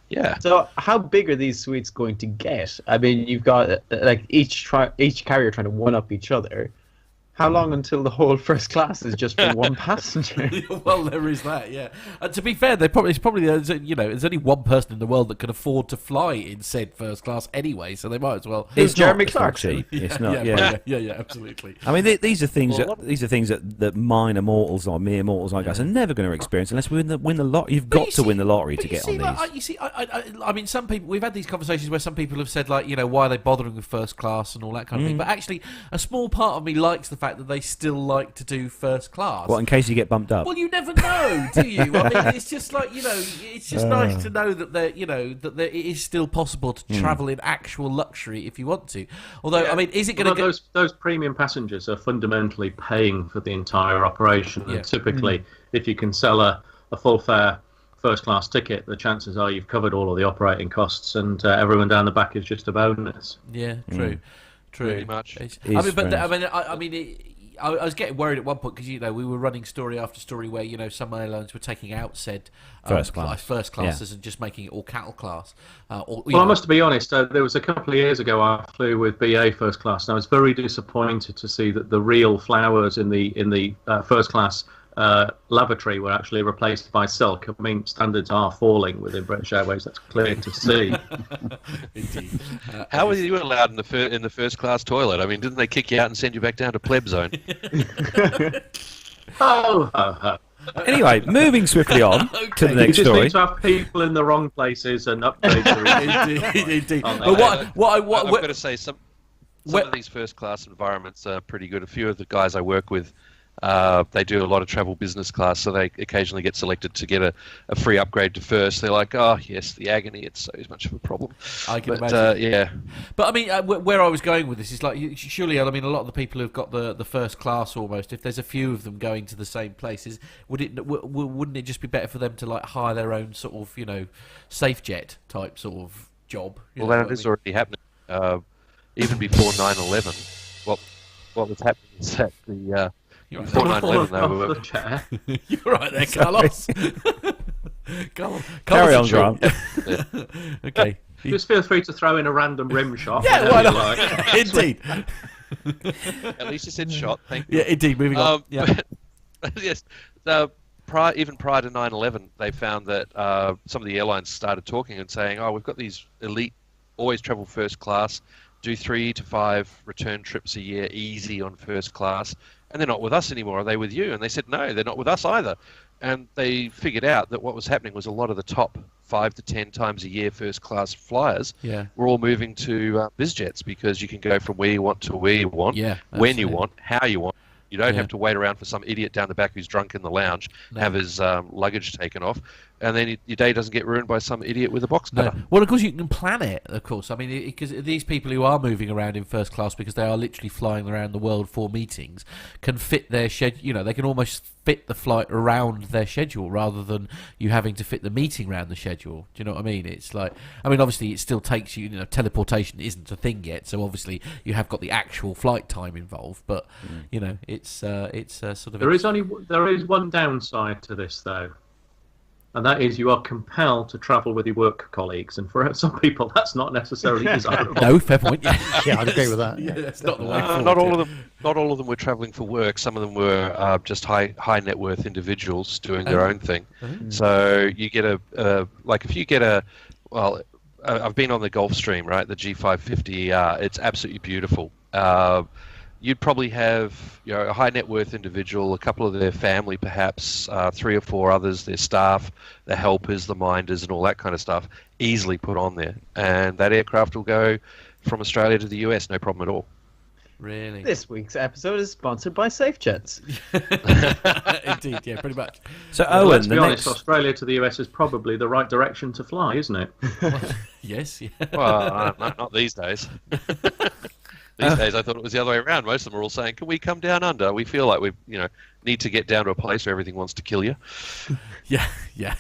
yeah. So how big are these suites going to get? I mean, you've got like each carrier trying to one up each other. How long until the whole first class is just for one passenger? Well, there is that, yeah. And to be fair, there's only one person in the world that can afford to fly in said first class anyway, so they might as well. It's Jeremy Clarkson. It's not. Yeah, absolutely. I mean, these are things that minor mortals or mere mortals like us are never going to experience unless we win the lot. You've got to win the lottery to get on these. I mean, some people. We've had these conversations where some people have said why are they bothering with first class and all that kind of thing. But actually, a small part of me likes the fact that they still like to do first class. Well, in case you get bumped up. Well, you never know, do you? I mean, it's just like it's just nice to know that it is still possible to travel in actual luxury if you want to. Although, I mean, is it going to those premium passengers are fundamentally paying for the entire operation, and typically, if you can sell a full fare first class ticket, the chances are you've covered all of the operating costs, and everyone down the back is just a bonus. Yeah, true. Pretty much. I was getting worried at one point because we were running story after story where some airlines were taking out said first classes and just making it all cattle class. I must be honest. There was a couple of years ago I flew with BA first class, and I was very disappointed to see that the real flowers in the first class lavatory were actually replaced by silk. I mean, standards are falling within British Airways. That's clear to see. Indeed. How were you allowed in the first class toilet? I mean, didn't they kick you out and send you back down to pleb zone? Anyway, moving swiftly on to the next story. You just need to have people in the wrong places and update. Indeed. But I've got to say, some of these first class environments are pretty good. A few of the guys I work with, they do a lot of travel business class, so they occasionally get selected to get a free upgrade to first. They're like, oh yes, the agony, it's so much of a problem. I can imagine. But I mean, where I was going with this is like, surely, I mean, a lot of the people who've got the first class almost, if there's a few of them going to the same places, wouldn't it just be better for them to like hire their own sort of safe jet type sort of job? Well, that is already happening. Even before 9/11, what was happening is that the before 9/11, You're right there, Carlos. Carry on, Grant. Okay. Just feel free to throw in a random rim shot. Yeah, why not? Indeed. At least you said shot. Thank you. Yeah, indeed. Moving on. Yeah. Yes. Even prior to 9/11, they found that some of the airlines started talking and saying, "Oh, we've got these elite, always travel first class, do 3 to 5 return trips a year, easy on first class." And they're not with us anymore. Are they with you? And they said, no, they're not with us either. And they figured out that what was happening was a lot of the top 5 to 10 times a year first class flyers were all moving to BizJets, because you can go from where you want to where you want, when you want, how you want. You don't have to wait around for some idiot down the back who's drunk in the lounge, have his luggage taken off. and then your day doesn't get ruined by some idiot with a box cutter. No. Well, of course, you can plan it, of course. I mean, because these people who are moving around in first class because they are literally flying around the world for meetings can fit their schedule. You know, they can almost fit the flight around their schedule rather than you having to fit the meeting around the schedule. Do you know what I mean? It's like, I mean, obviously, it still takes you, teleportation isn't a thing yet, so obviously you have got the actual flight time involved, but, it's sort of... There is one downside to this, though. And that is you are compelled to travel with your work colleagues. And for some people, that's not necessarily desirable. No, fair point. Yeah, I'd agree with that. Yeah, it's not the way not all of them were travelling for work. Some of them were just high net worth individuals doing their own thing. So you get if you get I've been on the Gulfstream, right? The G550. It's absolutely beautiful. You'd probably have a high net worth individual, a couple of their family perhaps, 3 or 4 others, their staff, the helpers, the minders and all that kind of stuff, easily put on there. And that aircraft will go from Australia to the US, no problem at all. Really? This week's episode is sponsored by SafeJets. Indeed, yeah, pretty much. So, Well, Owen, let's be the honest, next... Australia to the US is probably the right direction to fly, isn't it? Yes, yeah. Well, not these days. These days, I thought it was the other way around. Most of them are all saying, "Can we come down under? We feel like we, need to get down to a place where everything wants to kill you." Yeah.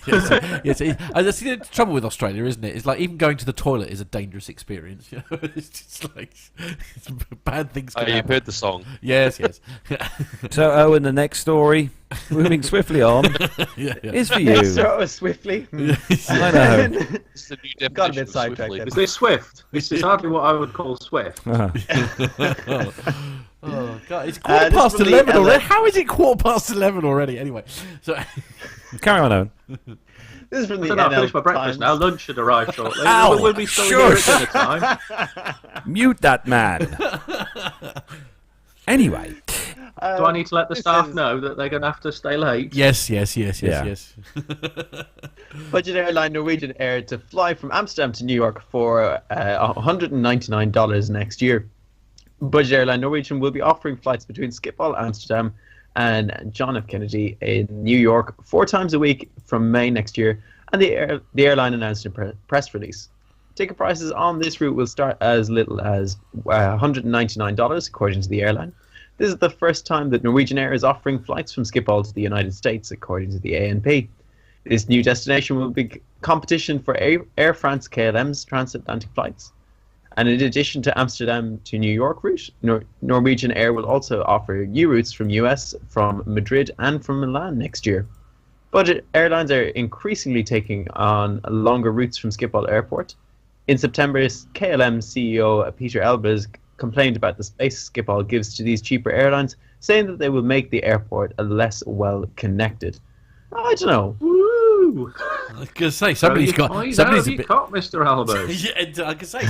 That's the trouble with Australia, isn't it? It's like even going to the toilet is a dangerous experience. It's just like bad things can You've happen. heard the song. Yes. So, Owen, the next story, moving swiftly on, is for you. So swiftly. I know. It's the new definition Got a bit of sidetracked swiftly. there. Is this Swift? This is hardly what I would call Swift. Oh God, it's quarter this past from the 11 LA. already. How is it quarter past 11 already? Anyway, so Carry on, Owen. This is from I the don't know, I've NL finished my breakfast Times. now. Lunch should arrive shortly. Ow, We'll be still here at dinner time. Mute that man. Anyway. Do I need to let the this staff is- know that they're going to have to stay late? yes. Yeah. Budget airline Norwegian Air to fly from Amsterdam to New York for $199 next year. Budget airline Norwegian will be offering flights between Schiphol, Amsterdam, and John F. Kennedy in New York 4 times a week from May next year, and the airline announced in a press release. Ticket prices on this route will start as little as $199, according to the airline. This is the first time that Norwegian Air is offering flights from Schiphol to the United States, according to the ANP. This new destination will be competition for Air France KLM's transatlantic flights. And in addition to Amsterdam to New York route, Norwegian Air will also offer new routes from US, from Madrid and from Milan next year. Budget airlines are increasingly taking on longer routes from Schiphol Airport. In September, KLM CEO Peter Elbers complained about the space Schiphol gives to these cheaper airlines, saying that they will make the airport less well connected. I don't know. Woo! I was going to say somebody's got somebody's a bit. Caught Mr. Albers. Yeah, I can say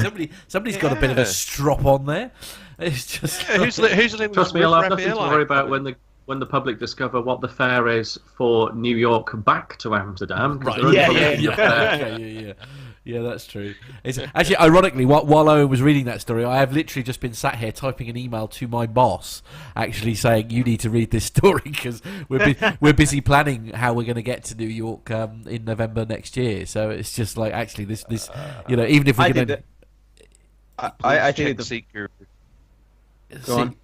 somebody's got a bit of a strop on there. It's just Who's living Trust me, I'll have nothing to worry about when the public discover what the fare is for New York back to Amsterdam. 'cause right. they're only Yeah. putting the fare. Okay, yeah, that's true. It's actually ironically while Owen was reading that story, I have literally just been sat here typing an email to my boss, actually saying you need to read this story because we're busy planning how we're going to get to New York in November next year. So it's just like actually this even if we're going to I think the Seat Guru. Go on.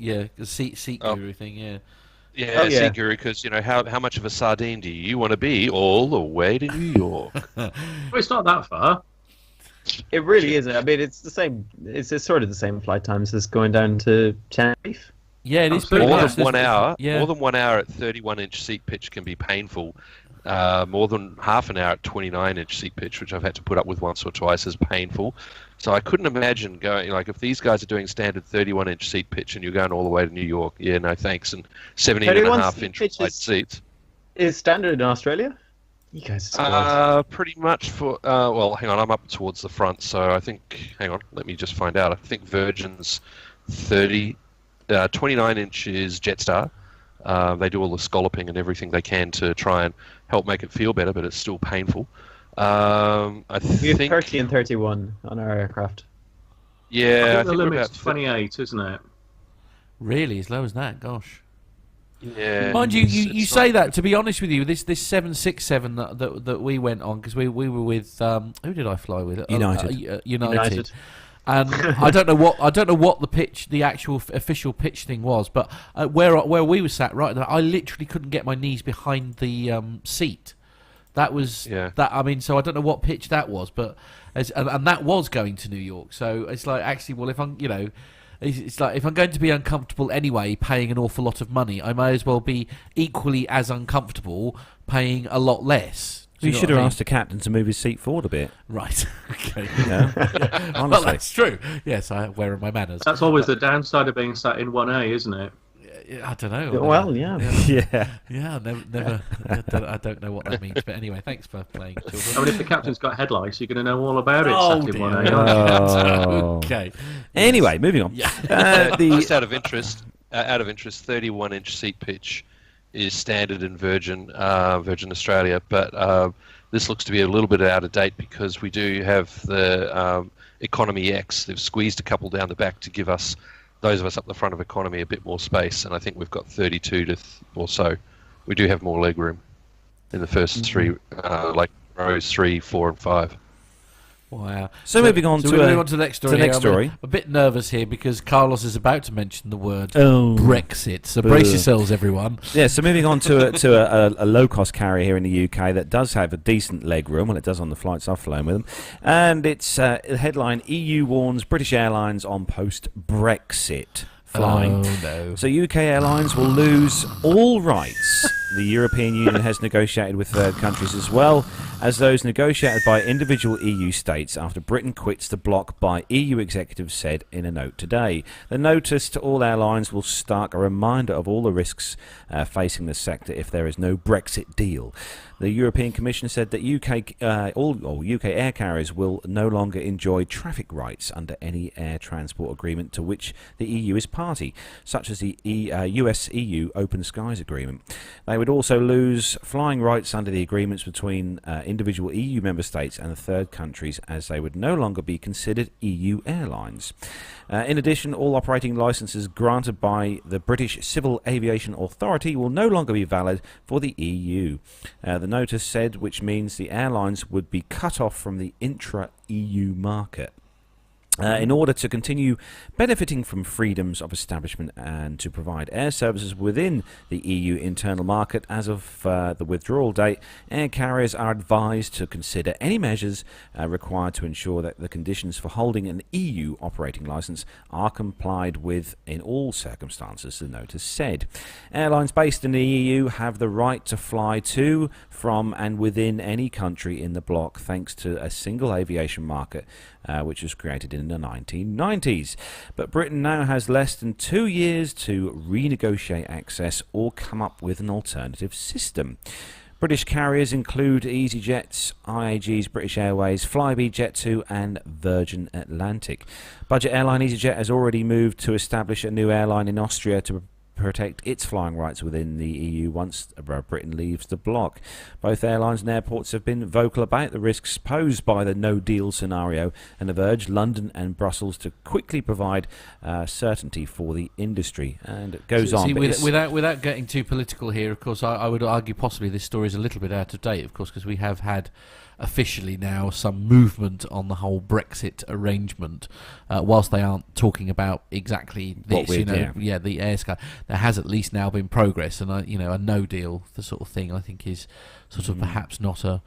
seat guru thing, yeah. Yeah, Oh, yeah. Seat Guru, because how much of a sardine do you want to be all the way to New York? Well, it's not that far. It really isn't. I mean, it's the same. It's sort of the same flight times as going down to Tenerife. Yeah, it is Absolutely. pretty More much. than 1 hour. Yeah. More than 1 hour at 31-inch seat pitch can be painful. More than half an hour at 29-inch seat pitch, which I've had to put up with once or twice, is painful. So I couldn't imagine going, like, if these guys are doing standard 31-inch seat pitch and you're going all the way to New York, yeah, no thanks. And 17.5-inch pitch wide is- seats. Is standard in Australia? You guys are spoiled. Pretty much for, well, hang on, I'm up towards the front, so I think, hang on, let me just find out. I think Virgin's 29-inch is Jetstar. They do all the scalloping and everything they can to try and help make it feel better, but it's still painful. I We have think 30 and 31 on our aircraft. yeah, I think the we're limit's about 28, isn't it? Really, as low as that? Gosh. Yeah. Mind you, you say that. To be honest with you, this 767 that we went on, because we were with who did I fly with? United. And I don't know what the actual official pitch thing was, but where we were sat, right, I literally couldn't get my knees behind the seat. That was that. I mean, so I don't know what pitch that was, but and that was going to New York. So it's like, actually, well, if I'm, it's like, if I'm going to be uncomfortable anyway, paying an awful lot of money, I may as well be equally as uncomfortable paying a lot less. You should have asked the captain to move his seat forward a bit. Right. Okay. Honestly. Well, that's true. Yes, where are my manners? That's always the downside of being sat in 1A, isn't it? I don't know. Well, yeah. Yeah, never. I don't know what that means. But anyway, thanks for playing. I mean, if the captain's got headlights, you're going to know all about it. Oh, sat in 1A. Okay. Anyway, moving on. Yeah. Just out of interest, 31-inch seat pitch is standard in Virgin Australia, but this looks to be a little bit out of date because we do have the Economy X. They've squeezed a couple down the back to give us, those of us up the front of economy, a bit more space, and I think we've got 32 or so. We do have more leg room in the first three, like rows 3, 4, and 5. Wow. So moving on to the next story. I'm a bit nervous here because Carlos is about to mention the word Brexit. So Boo. brace yourselves, everyone. Yeah, so moving on to a low-cost carrier here in the UK that does have a decent leg room. Well, it does on the flights I've flown with them. And it's the headline, EU warns British Airlines on post-Brexit flying. Oh, no. So UK Airlines will lose all rights the European Union has negotiated with third countries, as well as those negotiated by individual EU states after Britain quits the bloc, by EU executives said in a note today. The notice to all airlines will stark a reminder of all the risks facing the sector if there is no Brexit deal. The European Commission said that all UK air carriers will no longer enjoy traffic rights under any air transport agreement to which the EU is party, such as the US-EU Open Skies Agreement. They would also lose flying rights under the agreements between individual EU member states and third countries, as they would no longer be considered EU airlines. In addition, all operating licences granted by the British Civil Aviation Authority will no longer be valid for the EU. The notice said, which means the airlines would be cut off from the intra-EU market. In order to continue benefiting from freedoms of establishment and to provide air services within the EU internal market as of the withdrawal date, air carriers are advised to consider any measures required to ensure that the conditions for holding an EU operating licence are complied with in all circumstances, the notice said. Airlines based in the EU have the right to fly to, from and within any country in the bloc thanks to a single aviation market which was created in the 1990s. But Britain now has less than 2 years to renegotiate access or come up with an alternative system. British carriers include EasyJet's, IAG's British Airways, Flybe, Jet2 and Virgin Atlantic. Budget airline EasyJet has already moved to establish a new airline in Austria to protect its flying rights within the EU once Britain leaves the bloc. Both airlines and airports have been vocal about the risks posed by the no-deal scenario and have urged London and Brussels to quickly provide certainty for the industry. And it goes on. Without getting too political here, of course, I would argue possibly this story is a little bit out of date, of course, because we have had officially now some movement on the whole Brexit arrangement, whilst they aren't talking about exactly this, the air sky. There has at least now been progress, and a no deal, the sort of thing, I think is sort of perhaps not a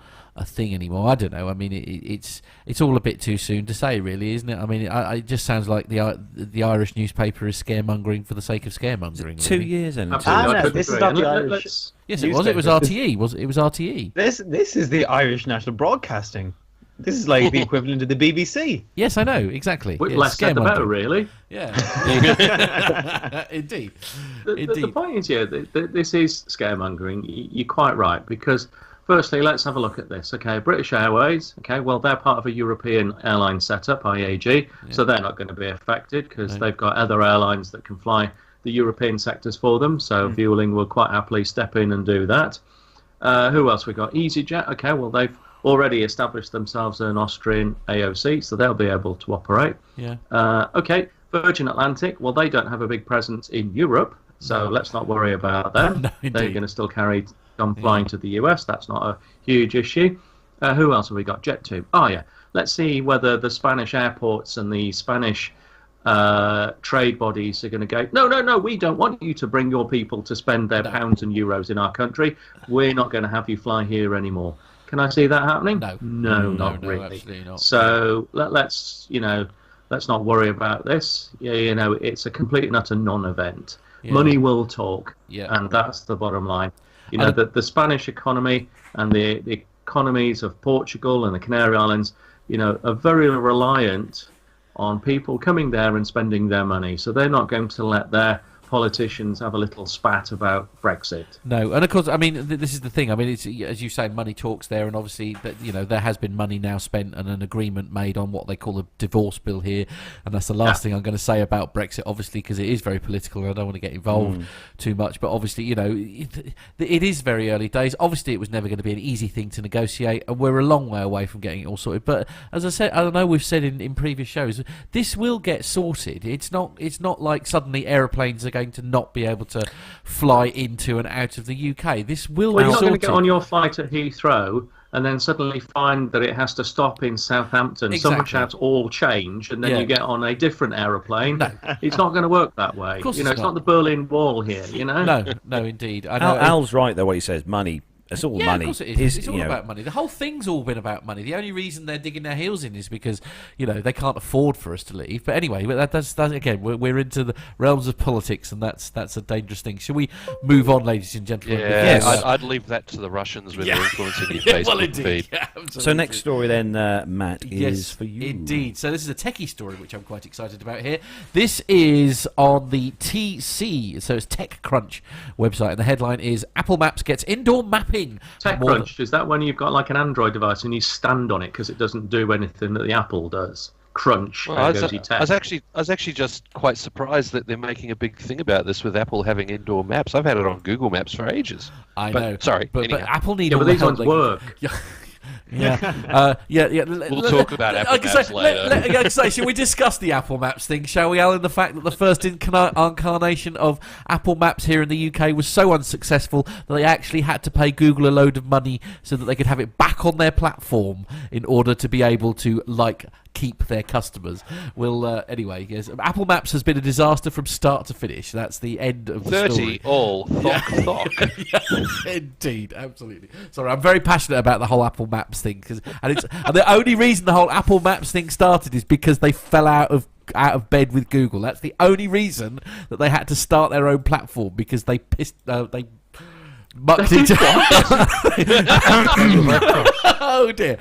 thing anymore. I don't know. I mean, it's all a bit too soon to say, really, isn't it? I mean, it just sounds like the Irish newspaper is scaremongering for the sake of scaremongering. 2 years, and this is not the Irish. Yes, it was. It was RTE. It was RTE. This is the Irish National Broadcasting. This is like the equivalent of the BBC. Yes, I know, exactly. With less said the better, really. Yeah. Indeed. The point is, this is scaremongering. You're quite right, because firstly, let's have a look at this. Okay, British Airways, well, they're part of a European airline setup, IAG, so they're not going to be affected because they've got other airlines that can fly the European sectors for them, so Vueling will quite happily step in and do that. Who else we got? EasyJet, okay, well, they've already established themselves an Austrian AOC, so they'll be able to operate. Yeah. Okay, Virgin Atlantic, well, they don't have a big presence in Europe, So let's not worry about them. No, They're going to still carry on flying to the US. That's not a huge issue. Who else have we got? Jet2. Oh, yeah. Let's see whether the Spanish airports and the Spanish trade bodies are going to go, no, we don't want you to bring your people to spend their pounds and euros in our country. We're not going to have you fly here anymore. Can I see that happening? No, not really. Absolutely not. So let's not worry about this. It's a complete and utter non-event. Yeah. Money will talk, and that's the bottom line. The Spanish economy and the economies of Portugal and the Canary Islands, are very reliant on people coming there and spending their money. So they're not going to let their politicians have a little spat about Brexit. No, and of course, I mean, this is the thing. I mean, it's, as you say, money talks there, and obviously, there has been money now spent and an agreement made on what they call a divorce bill here, and that's the last thing I'm going to say about Brexit, obviously, because it is very political, and I don't want to get involved too much, but obviously, it is very early days. Obviously, it was never going to be an easy thing to negotiate, and we're a long way away from getting it all sorted, but as I said, I don't know, we've said in previous shows, this will get sorted. It's not like suddenly aeroplanes are going to not be able to fly into and out of the UK. This will be sorted. You're not going to get on your flight at Heathrow and then suddenly find that it has to stop in Southampton. Exactly. Someone shouts all change, and then you get on a different aeroplane. No. It's not going to work that way. Of course it's not the Berlin Wall here, No, indeed. I know. Al's right, though, what he says. Money. It's all money. Of course it is. It's all about money. The whole thing's all been about money. The only reason they're digging their heels in is because, they can't afford for us to leave. But anyway, that's again, we're into the realms of politics, and that's a dangerous thing. Shall we move on, ladies and gentlemen? Yeah, I'd leave that to the Russians with their influence in your Facebook feed. Yeah, so next story then, Matt, is for you. Indeed. So this is a techie story, which I'm quite excited about here. This is on the TC, so it's TechCrunch website, and the headline is Apple Maps gets indoor mapping. TechCrunch, is that when you've got like an Android device and you stand on it because it doesn't do anything that the Apple does? Crunch. Well, I was actually just quite surprised that they're making a big thing about this with Apple having indoor maps. I've had it on Google Maps for ages. I know. Sorry, but Apple need all but the these help ones work. Yeah. We'll talk about Apple Maps later. Shall we discuss the Apple Maps thing, shall we, Alan? The fact that the first incarnation of Apple Maps here in the UK was so unsuccessful that they actually had to pay Google a load of money so that they could have it back on their platform in order to be able to, keep their customers. Anyway, yes, Apple Maps has been a disaster from start to finish. That's the end of the 30 story. all thok. Yeah, indeed, absolutely. Sorry, I'm very passionate about the whole Apple Maps thing, and the only reason the whole Apple Maps thing started is because they fell out of bed with Google. That's the only reason that they had to start their own platform, because they mucked it. Oh dear.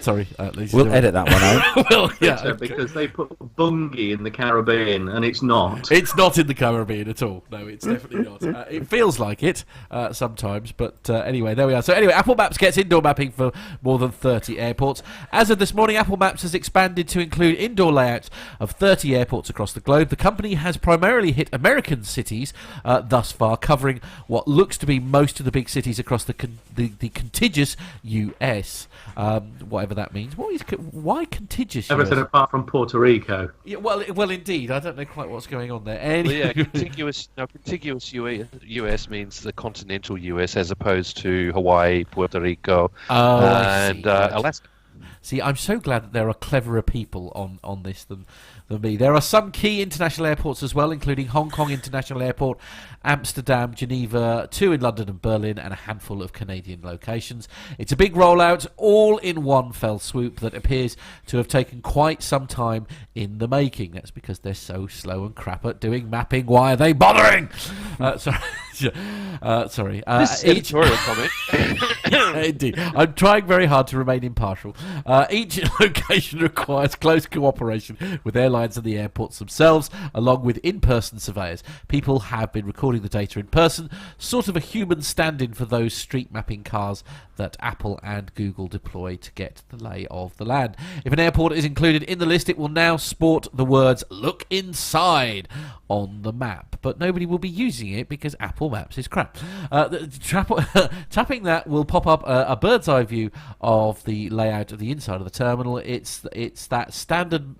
Sorry, we'll edit that one out. Because they put Bungie in the Caribbean, and it's not. It's not in the Caribbean at all. No, it's definitely not. It feels like it sometimes, but anyway, there we are. So anyway, Apple Maps gets indoor mapping for more than 30 airports. As of this morning, Apple Maps has expanded to include indoor layouts of 30 airports across the globe. The company has primarily hit American cities thus far, covering what looks to be most of the big cities across the contiguous US. Whatever that means. Why contiguous? Everything US? apart from Puerto Rico. Yeah, well, indeed. I don't know quite what's going on there. Anyway. Contiguous US means the continental US as opposed to Hawaii, Puerto Rico, and Alaska. See, I'm so glad that there are cleverer people on this than me. There are some key international airports as well, including Hong Kong International Airport, Amsterdam, Geneva, 2 in London and Berlin, and a handful of Canadian locations. It's a big rollout, all in one fell swoop, that appears to have taken quite some time in the making. That's because they're so slow and crap at doing mapping. Why are they bothering? Sorry. This editorial comment. Indeed. I'm trying very hard to remain impartial. Each location requires close cooperation with airlines and the airports themselves, along with in-person surveyors. People have been recording the data in person, sort of a human stand-in for those street mapping cars that Apple and Google deploy to get the lay of the land. If an airport is included in the list, it will now sport the words "Look inside" on the map, but nobody will be using it because Apple Maps is crap. Tapping that will pop up a bird's eye view of the layout of the inside of the terminal. It's that standard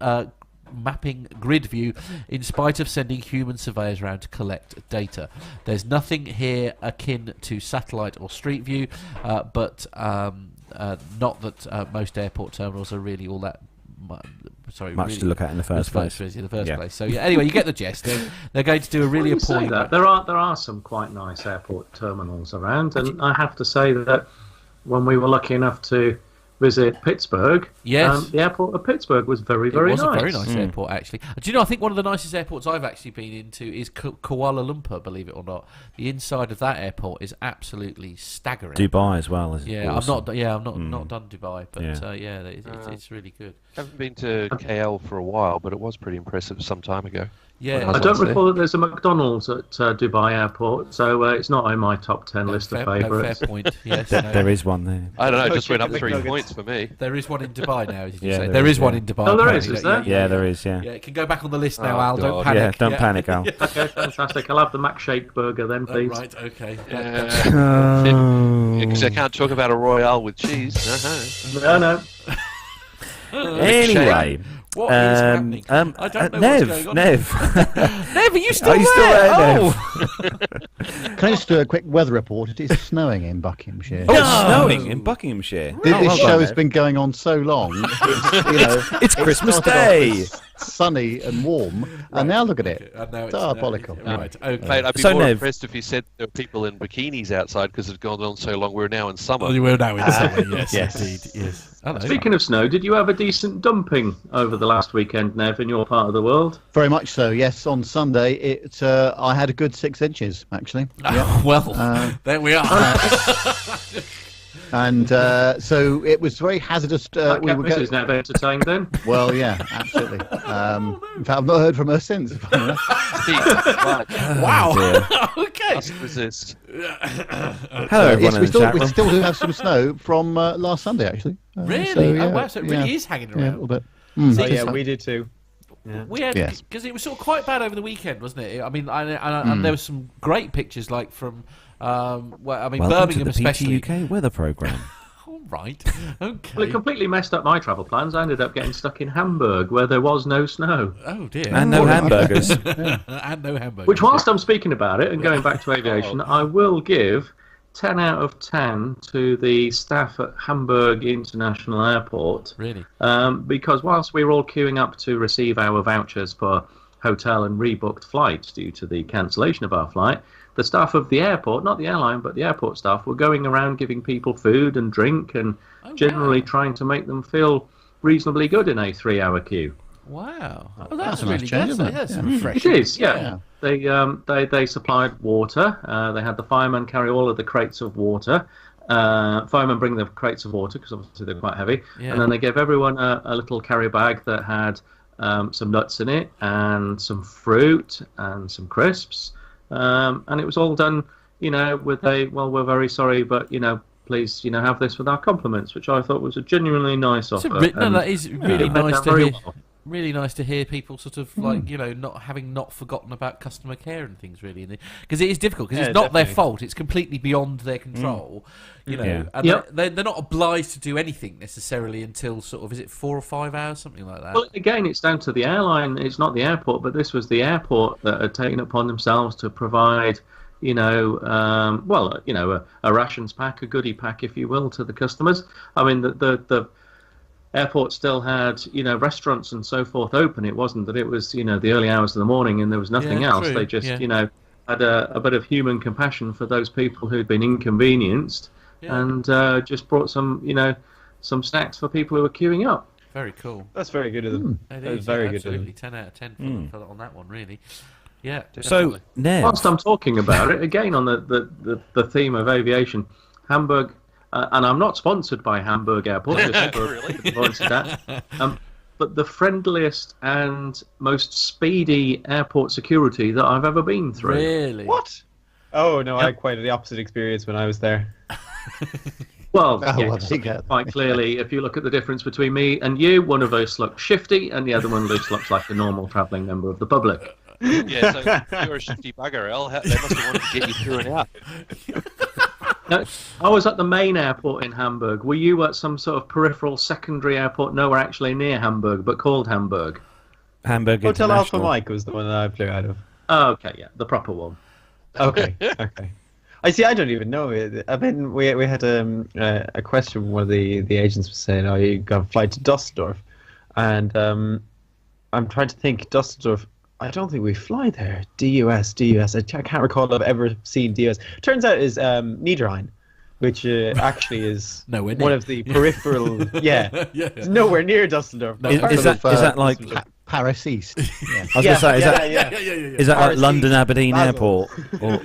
mapping grid view in spite of sending human surveyors around to collect data. There's nothing here akin to satellite or street view, but not that most airport terminals are really all that much really to look at in the first place. So anyway, you get the gist. They're going to do a really appalling. There are some quite nice airport terminals around, and I have to say that when we were lucky enough to visit Pittsburgh, yes, the airport of Pittsburgh was very, very nice. It was a very nice airport, actually. Do you know, I think one of the nicest airports I've actually been into is Kuala Lumpur, believe it or not. The inside of that airport is absolutely staggering. Dubai as well, is awesome. I'm not done Dubai, but it's really good. I haven't been to KL for a while, but it was pretty impressive some time ago. Yeah, I don't recall that there's a McDonald's at Dubai Airport, so it's not on my top 10 list of favourites. Fair point. Yes, there is one there. I don't know. It just went up 3 points for me. There is one in Dubai now. Did you say? There is one in Dubai. Oh, there is there? Yeah, there is. Yeah. Yeah, it can go back on the list now, Al. God. Don't panic. Yeah, don't panic, Al. Okay, fantastic. I'll have the Mac Shake burger then, please. Right. Okay. Because I can't talk about a Royale with cheese. No. Anyway. What is happening? I don't know what's going on. Nev. Nev, are you still Are you there? still there, Nev? Can I just do a quick weather report? It is snowing in Buckinghamshire. Oh, it's snowing in Buckinghamshire. This show has been going on so long. It's Christmas Day. Sunny and warm, and now look at it. Diabolical. Right, okay. Mate, I'd be more impressed if you said there were people in bikinis outside because it's gone on so long. We're now in summer. We're now in summer, yes, indeed, yes. Speaking of snow, did you have a decent dumping over the last weekend, Nev, in your part of the world? Very much so, yes. On Sunday, I had a good 6 inches, actually. There we are. And so it was very hazardous. Mrs. Nev entertained then? Well, yeah, absolutely. In fact, I've not heard from her since. Wow. Okay. Resist. Hello, everyone. We still do have some snow from last Sunday, actually. Really? Wow, so it really is hanging around. Yeah, a little bit. We did too. Yeah. We had, because it was sort of quite bad over the weekend, wasn't it? I mean, and there was some great pictures, like from, Birmingham especially. To the UK weather programme. All right. Okay. Well, it completely messed up my travel plans. I ended up getting stuck in Hamburg, where there was no snow. Oh dear. And no hamburgers. And no hamburgers. Which, whilst I'm speaking about it and going back to aviation, I will give 10 out of 10 to the staff at Hamburg International Airport. Really? Because whilst we were all queuing up to receive our vouchers for hotel and rebooked flights due to the cancellation of our flight, the staff of the airport, not the airline, but the airport staff, were going around giving people food and drink and generally trying to make them feel reasonably good in a 3-hour queue. Wow. Well, that's a really nice change, isn't it? That's Yeah. refreshing. It is, yeah. They supplied water. They had the firemen carry all of the crates of water. Firemen bring the crates of water because obviously they're quite heavy. Yeah. And then they gave everyone a little carry bag that had some nuts in it and some fruit and some crisps. And it was all done, with we're very sorry, but, please, have this with our compliments, which I thought was a genuinely nice offer. That is really nice to very hear. well. Really nice to hear people sort of like not forgotten about customer care and things, really, because it is difficult because it's not their fault. It's completely beyond their control, and they're not obliged to do anything necessarily until sort of, is it 4 or 5 hours, something like that. Well, again, it's down to the airline. It's not the airport, but this was the airport that had taken it upon themselves to provide, a rations pack, a goodie pack, if you will, to the customers. I mean, the airport still had, restaurants and so forth open. It wasn't that it was, the early hours of the morning and there was nothing else. True. They just, had a bit of human compassion for those people who'd been inconvenienced and just brought some snacks for people who were queuing up. Very cool. That's very good of them. It That is, is very good of absolutely. them. 10 out of 10 for on that one, really. Yeah. So, Nev. Whilst I'm talking about it, again, on the theme of aviation, Hamburg, and I'm not sponsored by Hamburg Airport, just for that, but the friendliest and most speedy airport security that I've ever been through. Really? What? Oh, no, I had quite the opposite experience when I was there. Well, quite clearly, if you look at the difference between me and you, one of us looks shifty and the other one looks like a normal travelling member of the public. Yeah, so you're a shifty bugger, Al. They must have wanted to get you through and out. No, I was at the main airport in Hamburg. Were you at some sort of peripheral secondary airport nowhere actually near Hamburg, but called Hamburg? Hamburg Hotel Alpha International. Mike was the one that I flew out of. Oh, okay, yeah, the proper one. Okay. I see. I don't even know. I mean, we had a question. One of the agents was saying, "Oh, you got a flight to Dusseldorf," and I'm trying to think. Dusseldorf. I don't think we fly there. DUS. I can't recall if I've ever seen DUS. Turns out is Niederrhein, which actually is one of the peripheral. Yeah, it's nowhere near Dusseldorf. No, is that like Paris East? Yeah. I was going to say, is that like London Aberdeen Airport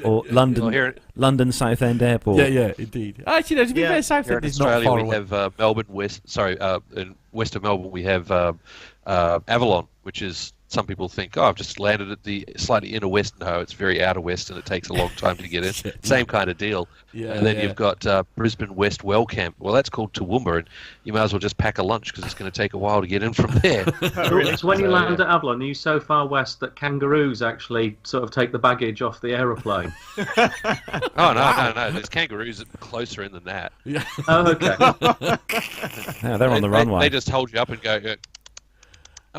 or London Southend Airport? Yeah, indeed. Actually, no, to be fair, Southend is not far away. We have Melbourne West. Sorry, in west of Melbourne we have Avalon, which is. Some people think, I've just landed at the slightly inner west. No, it's very outer west, and it takes a long time to get in. Same kind of deal. And then you've got Brisbane West Wellcamp. Well, that's called Toowoomba, and you might as well just pack a lunch because it's going to take a while to get in from there. So when you land at Avalon, are you so far west that kangaroos actually sort of take the baggage off the aeroplane? No. There's kangaroos closer in than that. Yeah. Oh, okay. Yeah, they're on the runway. They just hold you up and go...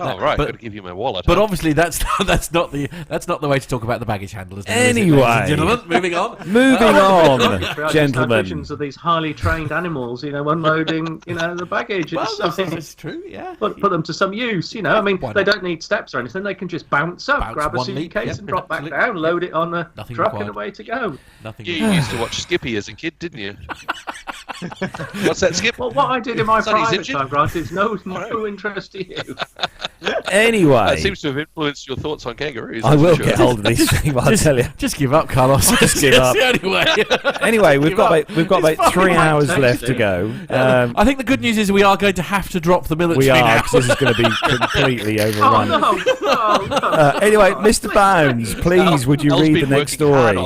Oh right, got to give you my wallet. But obviously, that's not the way to talk about the baggage handlers. Anyway, gentlemen, moving on. Gentlemen. Visions of these highly trained animals, unloading, the baggage. Well, that's true. Yeah. Put them to some use. I mean, they don't need steps or anything. They can just bounce up, grab a suitcase, and drop back down, load it on the truck, and away to go. You used to watch Skippy as a kid, didn't you? What's that, Skip? Well, what I did in my private time, Grant, is no interest to you. Anyway, it seems to have influenced your thoughts on kangaroos. I will get hold of these things. I'll tell you. Just give up, Carlos. Just give up. Anyway, we've got about 3 hours left to go. I think the good news is we are going to have to drop the military. We are, now. because this is going to be completely overrun. No. Anyway, Mr. Bounds, please, would you read the next story?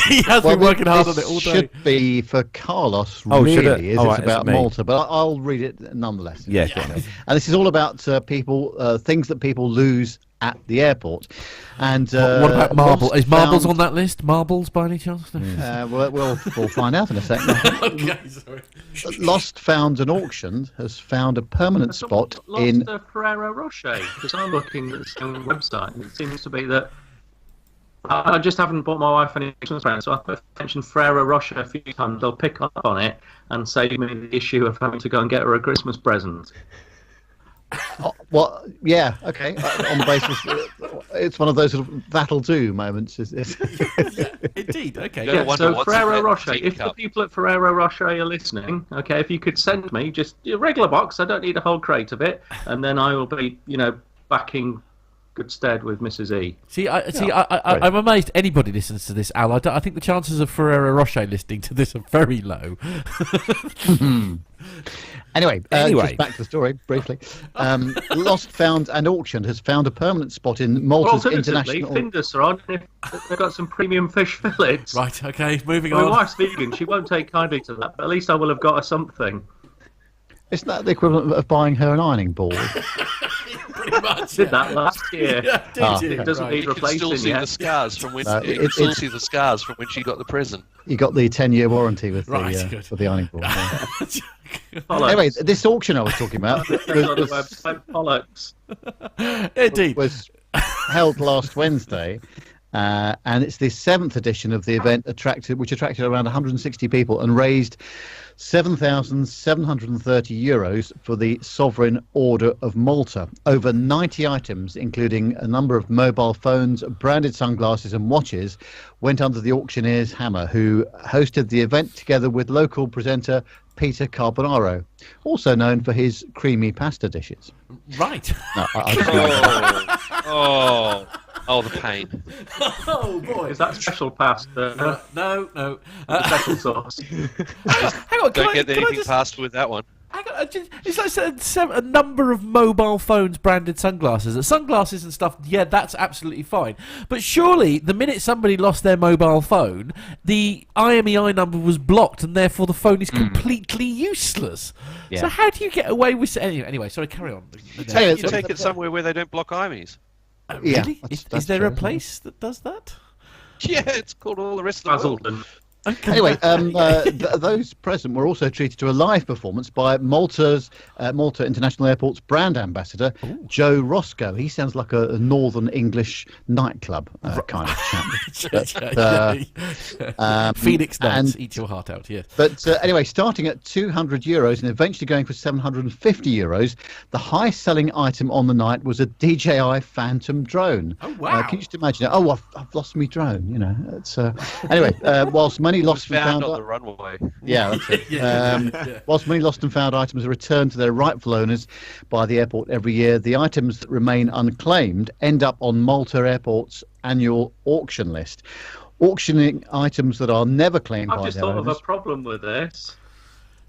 He has been working hard on it all day. Should be for Carlos. Really, it's about Malta, but I'll read it nonetheless. Yeah. And this is all about things that people lose at the airport. And what about marbles? Is marbles on that list? Marbles, by any chance? We'll find out in a second. Okay, sorry. Lost, Found and Auctioned has found a permanent spot in Ferrero Rocher, because I'm looking at the same website, and it seems to be that I just haven't bought my wife any Christmas presents, so I've mentioned Ferrero Rocher a few times. They'll pick up on it and save me the issue of having to go and get her a Christmas present. Well, yeah, okay. On the basis, it's one of those sort of that'll do moments. Yeah, indeed, okay. Yeah, so Ferrero Rocher, if the people at Ferrero Rocher are listening, okay, if you could send me just a regular box, I don't need a whole crate of it, and then I will be, back in good stead with Mrs. E. I'm amazed anybody listens to this, Al. I think the chances of Ferrero Rocher listening to this are very low. Anyway, just back to the story briefly. Lost, Found and Auctioned has found a permanent spot in Malta's international... Findus are on if they've got some premium fish fillets. Right, okay, moving on. My wife's vegan, she won't take kindly to that, but at least I will have got her something. Isn't that the equivalent of buying her an ironing board? Pretty much. Did that last year. It doesn't need replacing yet. You can still see the scars from when she got the present. You got the 10-year warranty with for the ironing board. Anyway, this auction I was talking about was held last Wednesday, and it's the 7th edition of the event, which attracted around 160 people and raised €7,730 for the Sovereign Order of Malta. Over 90 items, including a number of mobile phones, branded sunglasses and watches, went under the auctioneer's hammer, who hosted the event together with local presenter Peter Carbonaro, also known for his creamy pasta dishes. Right. No, Oh, the pain. Oh, boy. Is that special pasta? No. Special sauce. Hang on, Don't get anything pasta with that one. It's like a number of mobile phones branded sunglasses. Sunglasses and stuff, yeah, that's absolutely fine. But surely, the minute somebody lost their mobile phone, the IMEI number was blocked, and therefore the phone is completely useless. Yeah. So how do you get away with... Anyway, sorry, carry on. You take it somewhere where they don't block IMEIs. Really? Yeah, is there a place that does that? Yeah, it's called all the rest of the world. Anyway, those present were also treated to a live performance by Malta International Airport's brand ambassador, Joe Roscoe. He sounds like a northern English nightclub kind of chap. Phoenix Nights, eat your heart out, yes. But anyway, starting at €200 and eventually going for €750, the highest-selling item on the night was a DJI Phantom drone. Oh, wow. Can you just imagine it? Oh, I've lost my drone, you know. It's, anyway, whilst many lost and found on the runway. Yeah, that's it. Whilst many lost and found items are returned to their rightful owners by the airport every year, the items that remain unclaimed end up on Malta Airport's annual auction list. Auctioning items that are never claimed by their owners. I've just thought of a problem with this.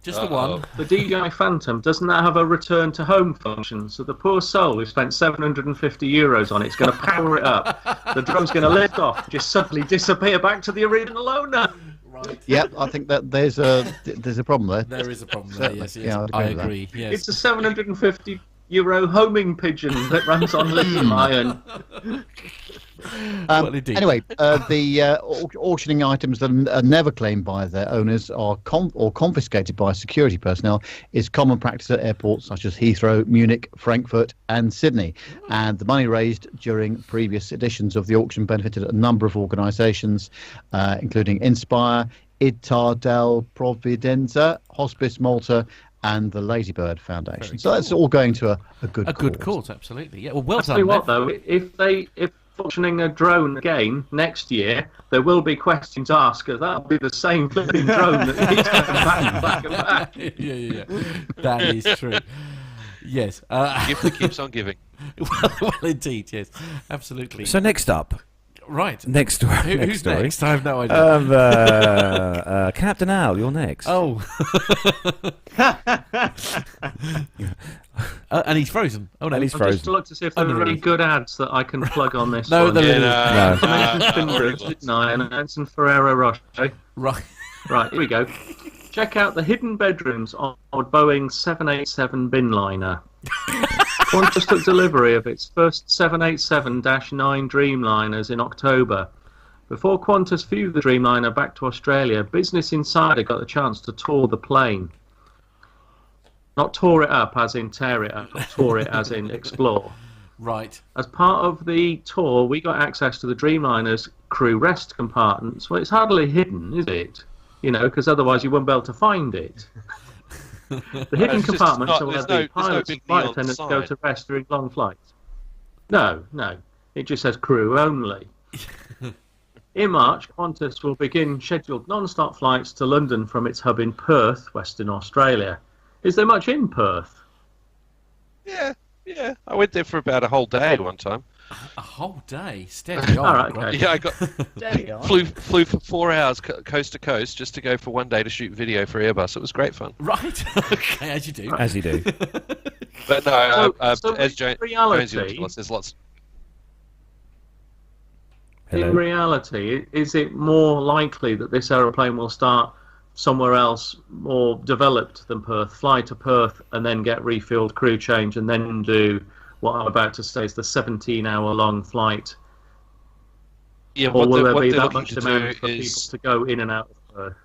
Just the one. The DJI Phantom, doesn't that have a return to home function? So the poor soul who spent €750 on it is going to power it up. The drone's going to lift off, just suddenly disappear back to the original owner. Right. Yep, I think that there's a problem there. There is a problem there, yes. Yeah, I agree, yes. It's a €750 homing pigeon that runs on lithium iron. Anyway, the auctioning items that are never claimed by their owners or confiscated by security personnel is common practice at airports such as Heathrow, Munich, Frankfurt and Sydney. And the money raised during previous editions of the auction benefited a number of organisations, including Inspire, Itar del Providenza, Hospice Malta and the Ladybird Foundation. So that's all going to a good cause. A good cause, absolutely. Yeah. Well I'll done. tell you what, though, if auctioning a drone again next year, there will be questions asked, because that'll be the same flipping drone that keeps coming back and back. Yeah. That is true. Yes. Gift that keeps on giving. well, indeed, yes. Absolutely. So next up. Right. Next story. Who's next? I have no idea. Captain Al, you're next. Oh. And he's frozen. Oh no, he's I'll frozen. just look to see if there are any good ads that I can plug on this. No, one. there isn't. I mentioned Finbridge, didn't I? And Anson Ferrero Rocher. Right. Right, here we go. Check out the hidden bedrooms on Boeing 787 bin liner. Qantas took delivery of its first 787-9 Dreamliners in October. Before Qantas flew the Dreamliner back to Australia, Business Insider got the chance to tour the plane. Not tore it up as in tear it up, but tore it as in explore. Right. As part of the tour, we got access to the Dreamliner's crew rest compartments. Well, it's hardly hidden, is it? You know, because otherwise you wouldn't be able to find it. The hidden compartments are where the pilots and flight attendants go to rest during long flights. No. It just says crew only. In March, Qantas will begin scheduled non-stop flights to London from its hub in Perth, Western Australia. Is there much in Perth? Yeah. I went there for about a whole day one time. A whole day? Steady on. All right, okay. Yeah, I got flew for 4 hours coast to coast just to go for one day to shoot video for Airbus. It was great fun. Right. Okay, as you do. As you do. But no, so as Jonesy reality, there's lots. in reality, is it more likely that this aeroplane will start somewhere else more developed than Perth, fly to Perth and then get refueled, crew change, and then do what I'm about to say is the 17-hour-long flight? Yeah, or will there be they're that looking much to demand do for is people to go in and out of Perth?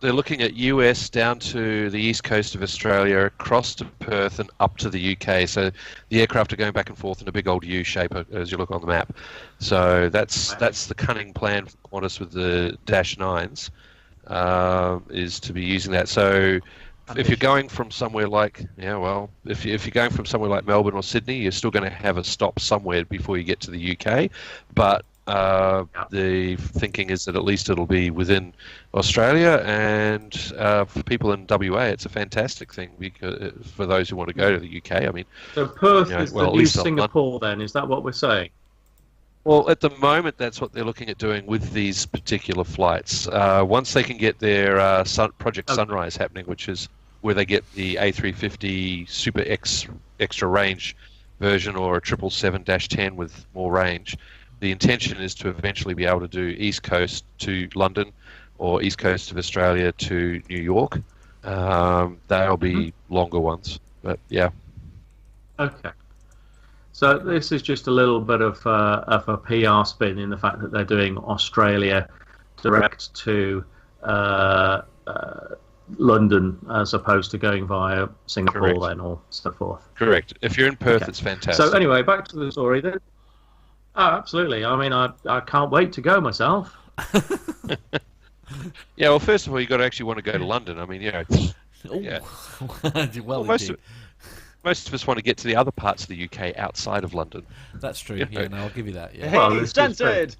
they're looking at US down to the east coast of Australia, across to Perth and up to the UK. So the aircraft are going back and forth in a big old U shape as you look on the map. So that's the cunning plan for Qantas with the Dash 9s, is to be using that. So if you're going from somewhere like, if you're going from somewhere like Melbourne or Sydney, you're still going to have a stop somewhere before you get to the UK. But the thinking is that at least it'll be within Australia, and for people in WA, it's a fantastic thing because for those who want to go to the UK. I mean, so Perth is the new Singapore, then? Is that what we're saying? Well, at the moment, that's what they're looking at doing with these particular flights. Once they can get their Project Sunrise happening, which is where they get the A350 Super X extra range version or a 777-10 with more range, the intention is to eventually be able to do East Coast to London or East Coast of Australia to New York. They'll be longer ones, but yeah. Okay. So this is just a little bit of a PR spin in the fact that they're doing Australia direct to London as opposed to going via Singapore. Correct. Then or so forth. Correct. If you're in Perth, Okay. it's fantastic. So anyway, back to the story then. Oh, absolutely. I mean, I can't wait to go myself. Yeah, well, first of all, you've got to actually want to go to London. I mean, yeah. Well, most of us want to get to the other parts of the UK outside of London. that's true. Yeah, no, I'll give you that. Yeah. Well, Hey, this is Stansted!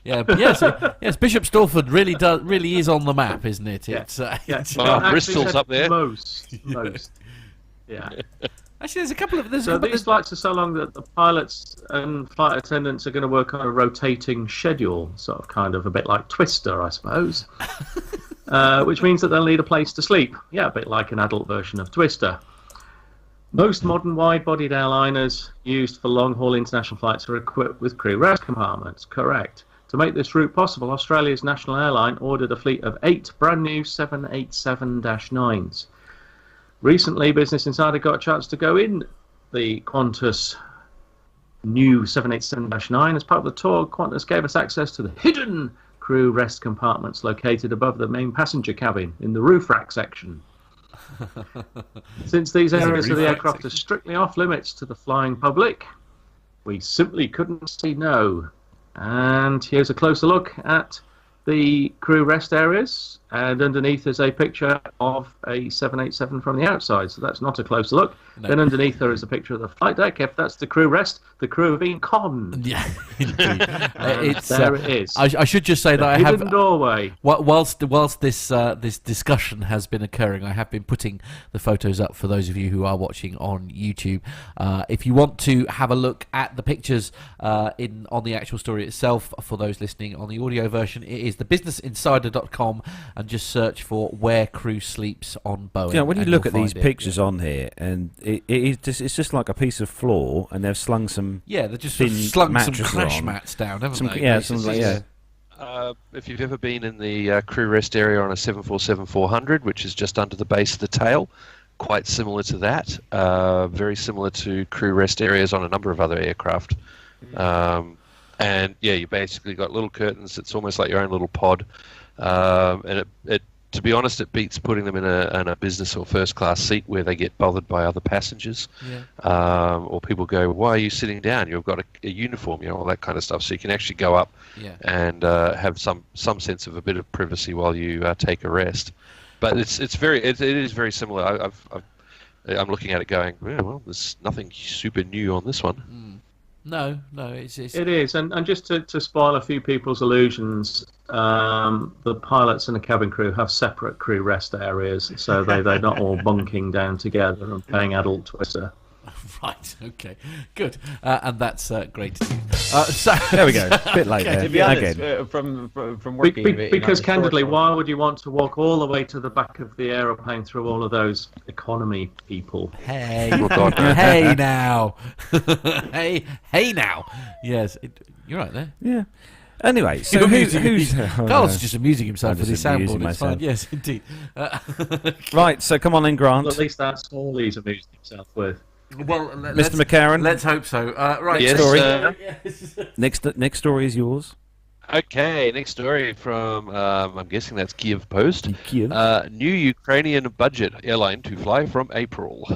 Yes. Bishop Stortford really is on the map, isn't it? Yeah. It's Yeah. it's- Oh, Actually Bristol's said up there. Most. Yeah. actually, there's a couple of So these flights are so long that the pilots and flight attendants are going to work on a rotating schedule, sort of kind of a bit like Twister, I suppose. Which means that they'll need a place to sleep. Yeah, a bit like an adult version of Twister. Most modern wide-bodied airliners used for long-haul international flights are equipped with crew rest compartments. Correct. To make this route possible, Australia's national airline ordered a fleet of 8 brand-new 787-9s. Recently, Business Insider got a chance to go in the Qantas new 787-9. As part of the tour, Qantas gave us access to the hidden crew rest compartments located above the main passenger cabin in the roof rack section. Since these areas of the aircraft are strictly off limits to the flying public, we simply couldn't say no. And here's a closer look at the crew rest areas, and underneath is a picture of a 787 from the outside, so that's not a closer look. No. Then underneath there is a picture of the flight deck. If that's the crew rest, the crew have been conned. Yeah, it's There it is. I should just say that I Hidden have. doorway. Whilst this this discussion has been occurring, I have been putting the photos up for those of you who are watching on YouTube. If you want to have a look at the pictures on the actual story itself, for those listening on the audio version, it is thebusinessinsider.com, and just search for "Where Crew Sleeps on Boeing." Yeah, when you and look you'll at these find it. pictures on here, and it's just like a piece of floor, and they've slung some Yeah, they just thin slung some mattresses crash on. mats down, haven't Some, they? yeah, basically? some, yeah. If you've ever been in the crew rest area on a 747-400, which is just under the base of the tail, quite similar to that. Very similar to crew rest areas on a number of other aircraft. And yeah, you basically got little curtains. It's almost like your own little pod. And it to be honest, it beats putting them in a business or first class seat where they get bothered by other passengers. Yeah. Or people go, "Why are you sitting down? You've got a uniform," all that kind of stuff. So you can actually go up and have some sense of a bit of privacy while you take a rest. But it is very similar. I'm looking at it going, well, there's nothing super new on this one. No, it's It is, and just to spoil a few people's illusions, the pilots and the cabin crew have separate crew rest areas, so they're not all bunking down together and playing adult Twister. right. Okay, good, and that's great. So There we go. A bit late there. To be honest, Again. from working in Because on the candidly, short why would you want to walk all the way to the back of the aeroplane through all of those economy people? Hey, Oh, God, no. hey now, hey now. Yes, you're right there. Yeah. Anyway, so You're who's Carlos is just amusing himself I'm with his just amusing soundboard. It's fine. myself. Yes, indeed. right? So come on in, Grant. Well, at least that's all he's amused himself with. Well, Mr. McCarran. Let's hope so. Right. Yes, story. Next story is yours. Okay, next story from, I'm guessing that's Kiev Post. Kiev. New Ukrainian budget airline to fly from April.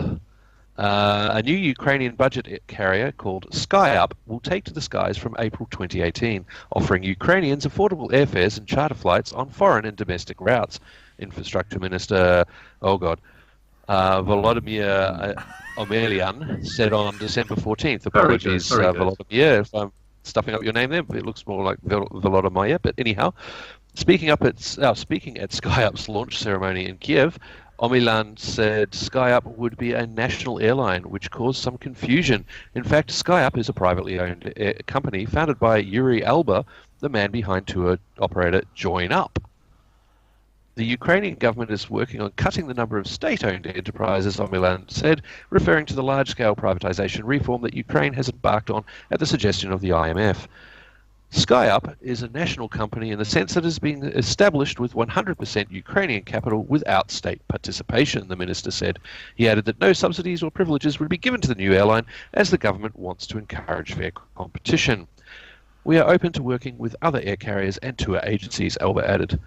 A new Ukrainian budget carrier called SkyUp will take to the skies from April 2018, offering Ukrainians affordable airfares and charter flights on foreign and domestic routes. Infrastructure Minister, Volodymyr Omelyan said on December 14th. Apologies, Very good. Volodymyr, if I'm stuffing up your name there. It looks more like Volodymyr, but anyhow. Speaking at SkyUp's launch ceremony in Kiev, Omelyan said SkyUp would be a national airline, which caused some confusion. In fact, SkyUp is a privately owned company founded by Yuri Alba, the man behind tour operator Join Up. The Ukrainian government is working on cutting the number of state-owned enterprises, Omelyan said, referring to the large-scale privatization reform that Ukraine has embarked on at the suggestion of the IMF. SkyUp is a national company in the sense that it has been established with 100% Ukrainian capital without state participation, the minister said. He added that no subsidies or privileges would be given to the new airline as the government wants to encourage fair competition. We are open to working with other air carriers and tour agencies, Albert added.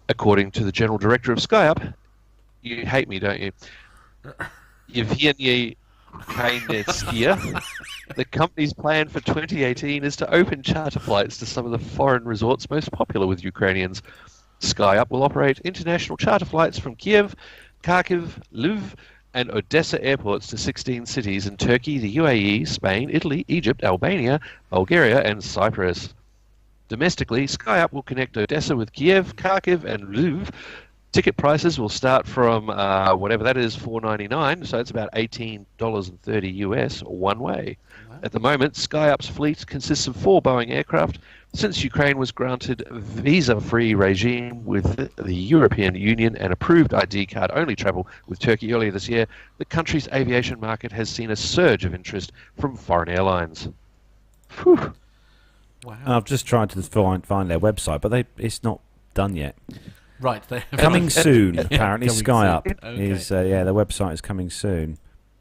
According to the General Director of SkyUp, you hate me, don't you? Evgeny Kainetskaya, the company's plan for 2018 is to open charter flights to some of the foreign resorts most popular with Ukrainians. SkyUp will operate international charter flights from Kiev, Kharkiv, Lviv, and Odessa airports to 16 cities in Turkey, the UAE, Spain, Italy, Egypt, Albania, Bulgaria, and Cyprus. Domestically, SkyUp will connect Odessa with Kiev, Kharkiv, and Lviv. Ticket prices will start from whatever that is, $4.99, so it's about $18.30 US one way. Wow. At the moment, SkyUp's fleet consists of 4 Boeing aircraft. Since Ukraine was granted visa-free regime with the European Union and approved ID card-only travel with Turkey earlier this year, the country's aviation market has seen a surge of interest from foreign airlines. Whew. Wow. I've just tried to find their website, but it's not done yet. Right. Coming soon, apparently. SkyUp okay. is, their website is coming soon.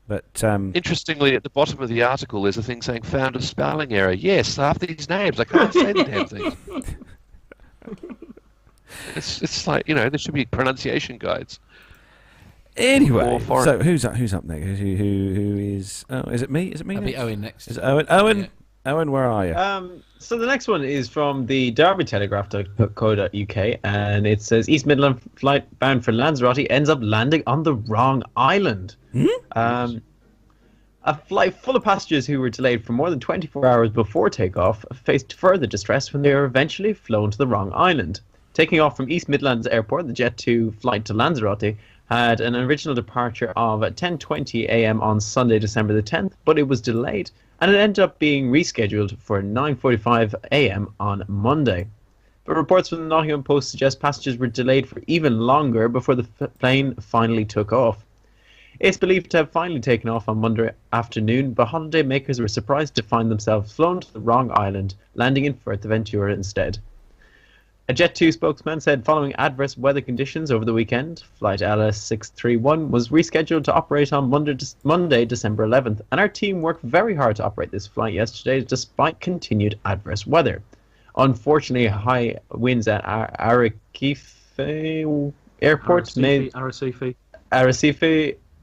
But interestingly, at the bottom of the article, there's a thing saying found a spelling error. Yes, half these names, I can't say the damn things. It's like, there should be pronunciation guides. Anyway, so who's up next? Who is? Oh, is it me? Is it me? It'll be Owen next. Is it Owen? Owen, yeah. Owen, where are you? So the next one is from the derbytelegraph.co.uk, and it says East Midland flight bound for Lanzarote ends up landing on the wrong island. A flight full of passengers who were delayed for more than 24 hours before takeoff faced further distress when they were eventually flown to the wrong island. Taking off from East Midlands Airport, the Jet 2 flight to Lanzarote had an original departure of 10:20 a.m. on Sunday, December the 10th, but it was delayed, and it ended up being rescheduled for 9:45 a.m. on Monday. But reports from the Nottingham Post suggest passengers were delayed for even longer before the plane finally took off. It's believed to have finally taken off on Monday afternoon, but holiday makers were surprised to find themselves flown to the wrong island, landing in Fuerteventura instead. A Jet 2 spokesman said following adverse weather conditions over the weekend, Flight LS631 was rescheduled to operate on Monday, December 11th, and our team worked very hard to operate this flight yesterday despite continued adverse weather. Unfortunately, high winds at Arrecife Airport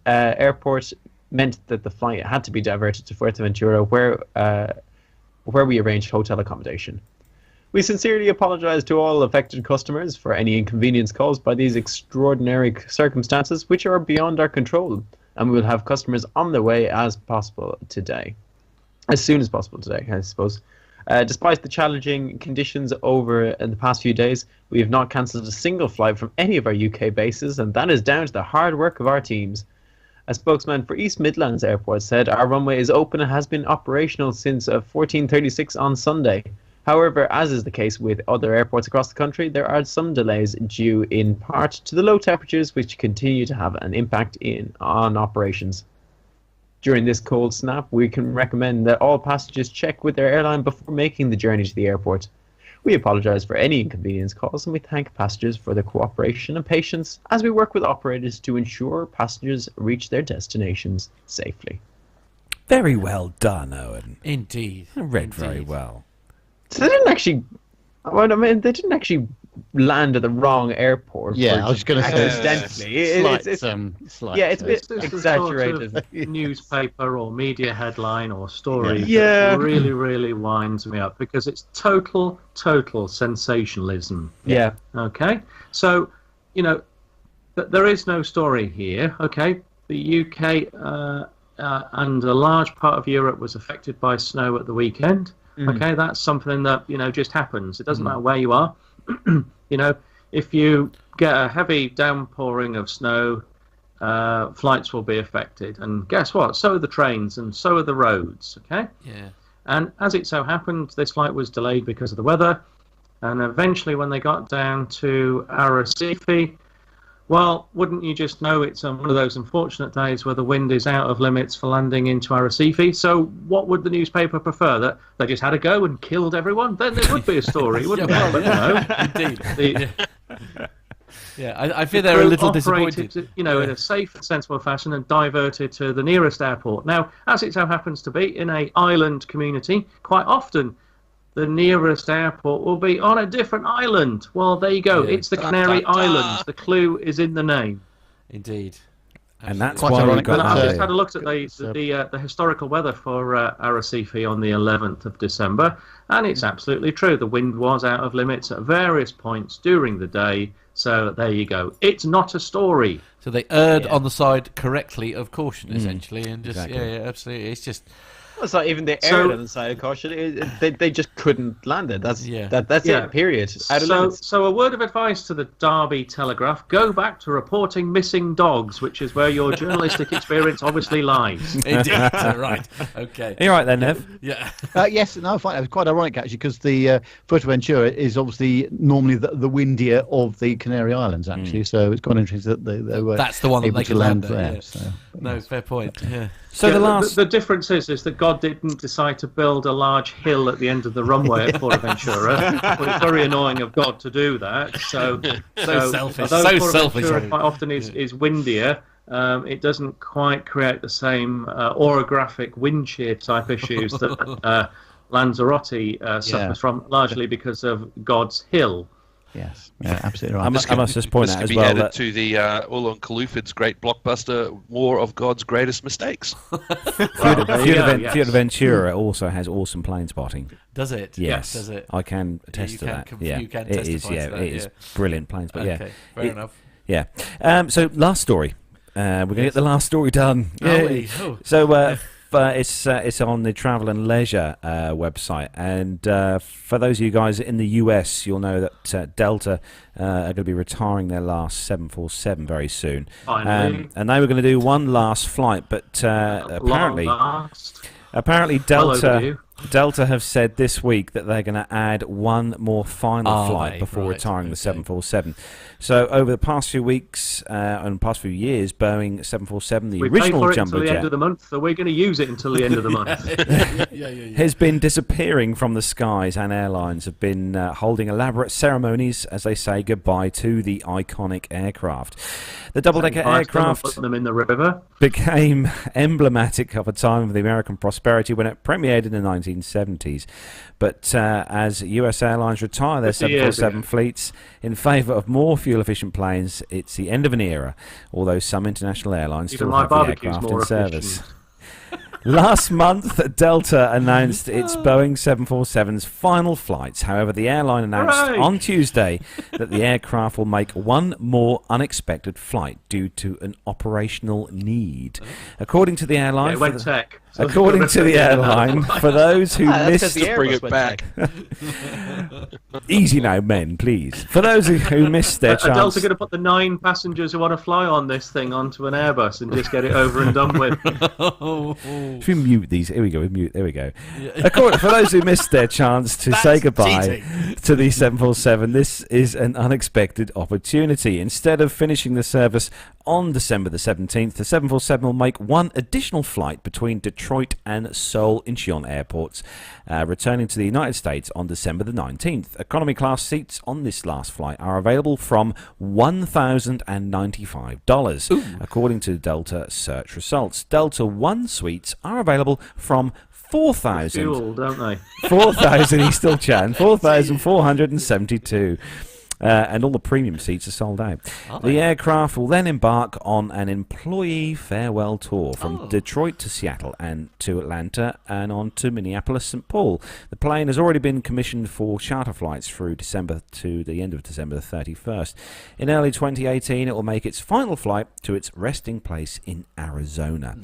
Airport meant that the flight had to be diverted to Fuerteventura, where we arranged hotel accommodation. We sincerely apologize to all affected customers for any inconvenience caused by these extraordinary circumstances, which are beyond our control, and we will have customers on their way as soon as possible today, I suppose. Despite the challenging conditions over the past few days, we have not cancelled a single flight from any of our UK bases, and that is down to the hard work of our teams. A spokesman for East Midlands Airport said, "Our runway is open and has been operational since 14:36 on Sunday. However, as is the case with other airports across the country, there are some delays due in part to the low temperatures which continue to have an impact on operations. During this cold snap, we can recommend that all passengers check with their airline before making the journey to the airport. We apologise for any inconvenience caused, and we thank passengers for their cooperation and patience as we work with operators to ensure passengers reach their destinations safely." Very well done, Owen. Indeed. Read very well. So they didn't actually. They didn't actually land at the wrong airport. Yeah, I was going to say accidentally. Yeah, it's a bit exaggerated. Sort of newspaper or media headline or story that really, really winds me up because it's total sensationalism. Yeah. Okay. So, there is no story here. Okay. The UK and a large part of Europe was affected by snow at the weekend. Okay, that's something that just happens. It doesn't matter where you are. If you get a heavy downpouring of snow, flights will be affected. And guess what? So are the trains and so are the roads. Okay. Yeah. And as it so happened, this flight was delayed because of the weather. And eventually, when they got down to Arrecife, well, wouldn't you just know it's one of those unfortunate days where the wind is out of limits for landing into Arrecife? So what would the newspaper prefer? That they just had a go and killed everyone? Then there would be a story, wouldn't there? But, Indeed. I feel they're a little disappointed. In a safe and sensible fashion and diverted to the nearest airport. Now, as it so happens to be, in an island community, quite often the nearest airport will be on a different island. Well, there you go. Yeah. It's the Canary Islands. The clue is in the name. Indeed. And that's Quite why we've ironic got that, I've that. just had a look at the historical weather for Arrecife on the 11th of December, and it's absolutely true. The wind was out of limits at various points during the day, so there you go. It's not a story. So they erred on the side correctly of caution, essentially, and just exactly. yeah, absolutely. It's just Well, it's not even they erred on the side of caution. They just couldn't land it. That's it. Period. Out of limits. So a word of advice to the Derby Telegraph: go back to reporting missing dogs, which is where your journalistic experience obviously lies. indeed right. Okay. Are you right then, Nev? Yeah. Yes, no, I find it was quite ironic actually, because the Fuerteventura is obviously normally the windier of the Canary Islands actually, so it's quite interesting that they were That's the one that able they to could land land there. at, yeah. So, No, fair point. Yeah. So the difference is that God didn't decide to build a large hill at the end of the runway at Fuerteventura. But it's very annoying of God to do that. So selfish. Although So Fuerteventura selfish. quite often is windier, it doesn't quite create the same orographic wind shear type issues that Lanzarote suffers from, largely because of God's hill. yes, yeah, absolutely right. I must just point This out could as be well added that to the Orlon Kalufid's great blockbuster War of God's Greatest Mistakes. Fuerteventura also has awesome plane spotting. Does it? Yes, Does it? I can attest you to can that. conf- Yeah, you can it is. testify Yeah, to that, it is yeah. brilliant plane spotting. Okay. Yeah, Fair enough. Yeah. So last story. We're going to get the last story done. Yay. Oh. So it's on the Travel and Leisure website, and for those of you guys in the US, you'll know that Delta are going to be retiring their last 747 very soon. Finally. And they were going to do one last flight, but apparently Long last. Apparently, Well overdue. Delta have said this week that they're going to add one more final flight before right, retiring the okay. 747. So over the past few weeks and past few years, Boeing 747, the We paid original for it jumbo until the end jet, of the month, so we're going to use it until the end of the month. has been disappearing from the skies, and airlines have been holding elaborate ceremonies as they say goodbye to the iconic aircraft. The double-decker aircraft Put them in the river. became emblematic of a time of the American prosperity when it premiered in the 1970s. But as US airlines retire their 50 years 747 ago. fleets in favour of more fuel-efficient planes, it's the end of an era, although some international airlines Even still my have the barbecue's aircraft more in service. efficient. Last month, Delta announced its Boeing 747's final flights. However, the airline announced Hooray! on Tuesday that the aircraft will make one more unexpected flight due to an operational need. According to the airline, It went tech. So according to the airline, for those who that's 'cause missed, the Bring Airbus it went back. easy now, men, please. For those who missed their Are Delta chance, going to put the 9 passengers who want to fly on this thing onto an Airbus and just get it over and done with? should we mute these? Here we go. There we go. For those who missed their chance to say goodbye to the 747, this is an unexpected opportunity. Instead of finishing the service on December the 17th, the 747 will make one additional flight between Detroit and Seoul Incheon airports, returning to the United States on December the 19th. Economy class seats on this last flight are available from $1,095, according to Delta search results. Delta One suites are available from 4,000. Fuel, don't they? 4,000, he's still chatting. 4,472. And all the premium seats are sold out. The aircraft will then embark on an employee farewell tour from Detroit to Seattle and to Atlanta and on to Minneapolis, St. Paul. The plane has already been commissioned for charter flights through December to the end of December the 31st. In early 2018, it will make its final flight to its resting place in Arizona.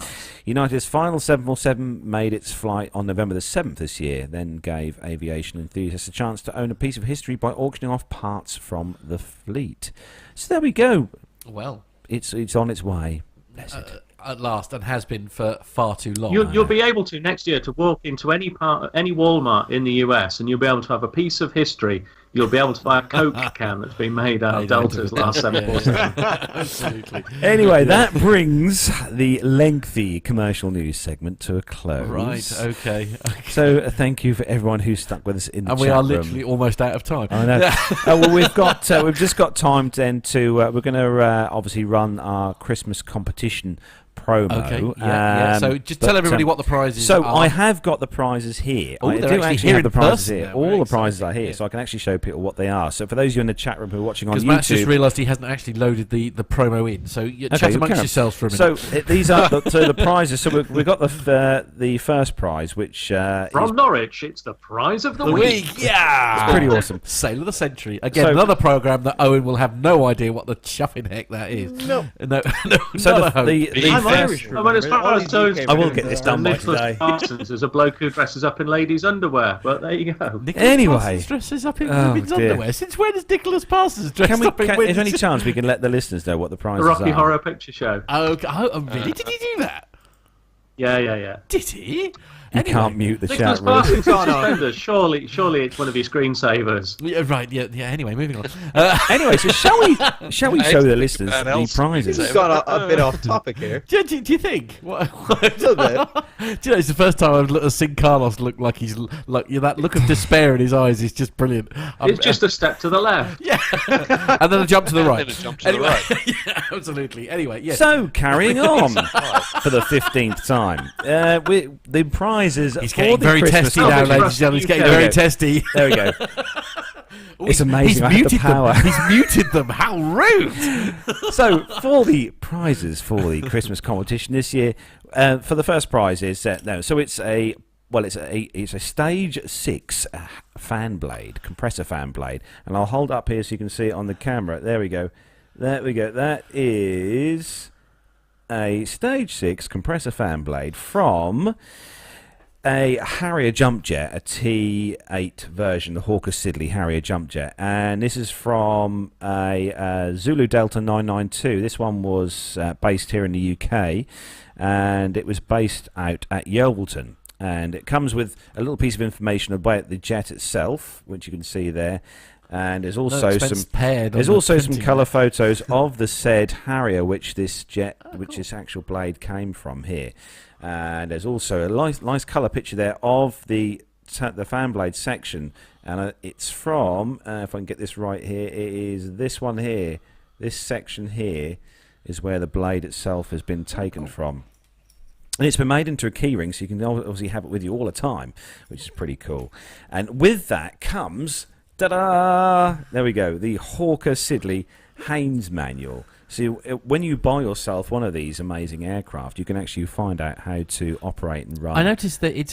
United's final 747 made its flight on November the 7th this year, then gave aviation enthusiasts a chance to own a piece of history by auctioning off parts from the fleet. So there we go. Well, It's on its way. Bless it. at last, and has been for far too long. You'll be able to next year to walk into any Walmart in the US, and you'll be able to have a piece of history you'll be able to buy a Coke can that's been made out of Delta's last 747. Absolutely. Anyway, that brings the lengthy commercial news segment to a close. Right, okay. So thank you for everyone who's stuck with us in the chat room. And we are literally almost out of time. I know. Well, we've just got time then to, we're going to obviously run our Christmas competition promo. Okay, so just tell everybody what the prizes are. So I have got the prizes here. Oh, I they're do actually actually here have the in prizes person here. now. All Very the prizes are exciting, here, so I can actually show people what they are. So for those of you in the chat room who are watching on YouTube, because Matt's just realised he hasn't actually loaded the promo in. So chat amongst yourselves for a minute. So these are the prizes. So we've got the first prize, which From Norwich, it's the prize of the week. Yeah, it's pretty awesome. Sale of the century. Again, another programme that Owen will have no idea what the chuffing heck that is. No. So I'm Irish. As far as those, I will get this done by Nicholas today. Parsons is a bloke who dresses up in ladies' underwear. But there you go. Anyway. Parsons dresses up in Oh, women's dear. underwear. Since when is Nicholas Parsons dressed up in Is women's? there any chance we can let the listeners know what the The prizes Rocky are? Horror Picture Show. Okay. Oh, really? Did he do that? Yeah. Did he? You can't mute the Nicholas chat room. Parsons on suspenders. Surely it's one of your screensavers. Yeah, right. Yeah. Anyway, moving on. Anyway, so shall we show the listeners the prizes? We've got a bit off topic here. Do you think? What? A little bit. Do you know, it's the first time I've seen Carlos look like he's like that look of despair in his eyes is just brilliant. It's just a step to the left. Yeah, and then a jump to the right. Then a jump to the right. Yeah, absolutely. Anyway, yes. So carrying on for the 15th time, the prizes. He's for getting the very Christmas testy now, competition. ladies and gentlemen. He's getting There we very go. testy. There we go. It's amazing. He's I have the muted power. them. He's muted them. How rude! So for the prizes for the Christmas competition this year, for the first prize is so it's a stage 6 fan blade, compressor fan blade, and I'll hold up here so you can see it on the camera. There we go. That is a stage 6 compressor fan blade from a Harrier jump jet, a T8 version, the Hawker Siddeley Harrier jump jet, and this is from a Zulu Delta 992. This one was based here in the UK, and it was based out at Yeovilton. And it comes with a little piece of information about the jet itself, which you can see there. And there's also some colour photos of the said Harrier, which this actual blade came from here. And there's also a nice colour picture there of the fan blade section, and it's from, if I can get this right here, it is this one here. This section here is where the blade itself has been taken from. And it's been made into a keyring, so you can obviously have it with you all the time, which is pretty cool. And with that comes, ta-da! There we go, the Hawker Siddeley Haynes manual. So when you buy yourself one of these amazing aircraft, you can actually find out how to operate and run. I noticed that it's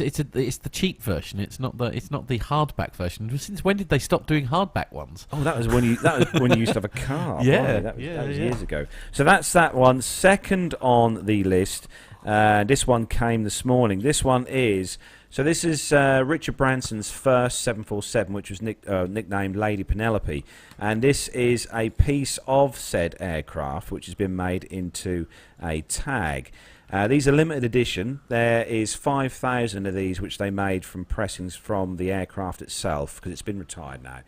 the cheap version. It's not the hardback version. Since when did they stop doing hardback ones? Oh, that was when you used to have a car. Yeah, that was years ago. So that's that one. Second on the list. This one came this morning. This one is. So this is Richard Branson's first 747, which was nicknamed Lady Penelope, and this is a piece of said aircraft which has been made into a tag. These are limited edition. There is 5,000 of these which they made from pressings from the aircraft itself, because it's been retired now.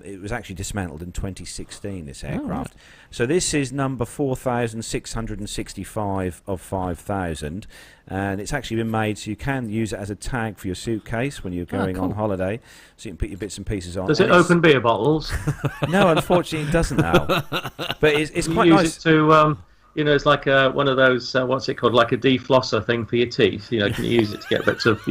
It was actually dismantled in 2016, this aircraft. right. So this is number 4,665 of 5,000, and it's actually been made so you can use it as a tag for your suitcase when you're going on holiday, so you can put your bits and pieces on. Does it open beer bottles? No, unfortunately it doesn't now. But it's quite use nice. it to, it's like one of those, what's it called, like a deflosser thing for your teeth. Can you use it to get bits of,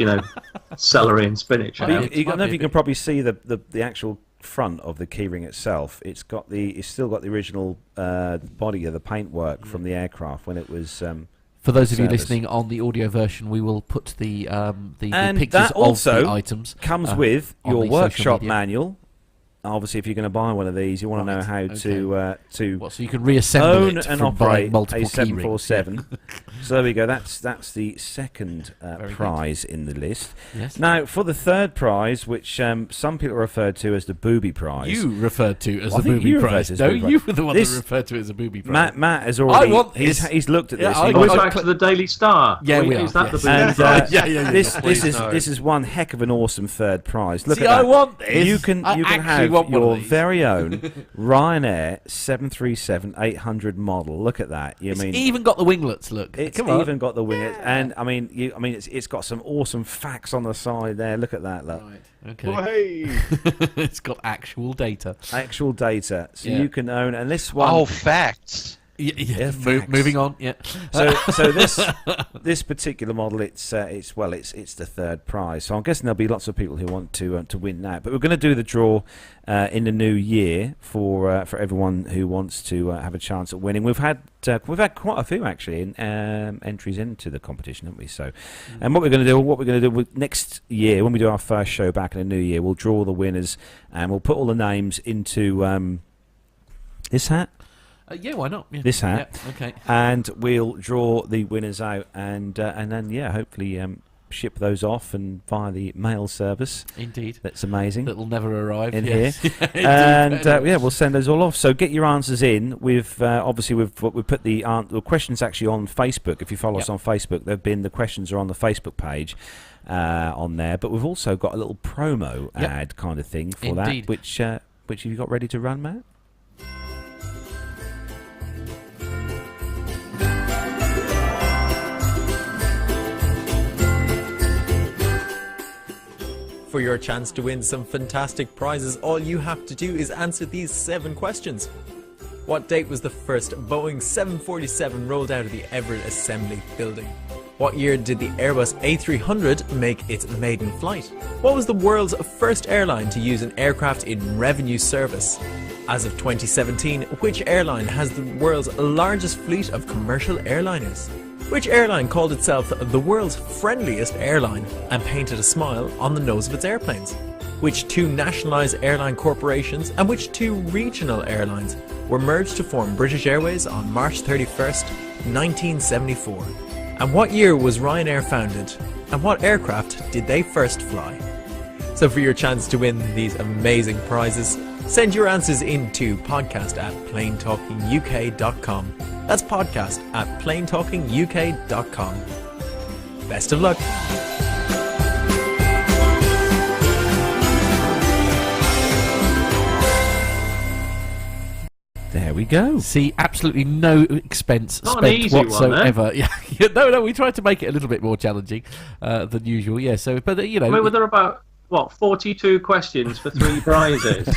celery and spinach out? I don't know if you can probably see the actual front of the keyring itself. It's still got the original body of the paintwork from the aircraft when it was. For those of you service. listening on the audio version, we will put the And pictures that also of the items. comes with on your the social workshop media. manual, obviously, if you're going to buy one of these, you want to know how to so you can reassemble own it and from operate multiple a 747. So there we go. That's the second prize in the list. Yes. Now, for the third prize, which some people referred to as the booby prize. You referred to as the booby prize. No, you were the one that referred to it as a booby prize. Matt has already. I want he's looked at this. Are we back to the Daily Star? Yeah, we are. Is that the booby And prize? this is one heck of an awesome third prize. Look See, at that. I want this. You can have your very own Ryanair 737-800 model. Look at that. It's even got the winglets. Look, it's even got the winglets, and it's got some awesome facts on the side there. Look at that. Look. Right. Okay. Well, hey. It's got actual data. Actual data, so you can own. And this one. Oh, facts. Yeah, moving on. Yeah. So this particular model, it's the third prize. So I'm guessing there'll be lots of people who want to win that. But we're going to do the draw in the new year for everyone who wants to have a chance at winning. We've had quite a few actually entries into the competition, haven't we? So, and what we're going to do with next year when we do our first show back in the new year, we'll draw the winners and we'll put all the names into this hat. Yeah, why not? Yeah. This hat. Yeah, okay. And we'll draw the winners out, and then hopefully ship those off and via the mail service. Indeed. That's amazing. That'll never arrive in here. And we'll send those all off. So get your answers in. We've put the questions actually on Facebook. If you follow us on Facebook, the questions are on the Facebook page. On there, but we've also got a little promo ad kind of thing for that, which have you got ready to run, Matt? For your chance to win some fantastic prizes, all you have to do is answer these 7 questions. What date was the first Boeing 747 rolled out of the Everett Assembly Building? What year did the Airbus A380 make its maiden flight? What was the world's first airline to use an aircraft in revenue service? As of 2017, which airline has the world's largest fleet of commercial airliners? Which airline called itself the world's friendliest airline and painted a smile on the nose of its airplanes? Which 2 nationalised airline corporations and which 2 regional airlines were merged to form British Airways on March 31st, 1974? And what year was Ryanair founded? And what aircraft did they first fly? So for your chance to win these amazing prizes, send your answers in to podcast@planetalkinguk.com. That's podcast@planetalkinguk.com. Best of luck. There we go. See, absolutely no expense Not spent an easy whatsoever. one, No, we tried to make it a little bit more challenging than usual. Yeah, so but were there about 42 questions for 3 prizes?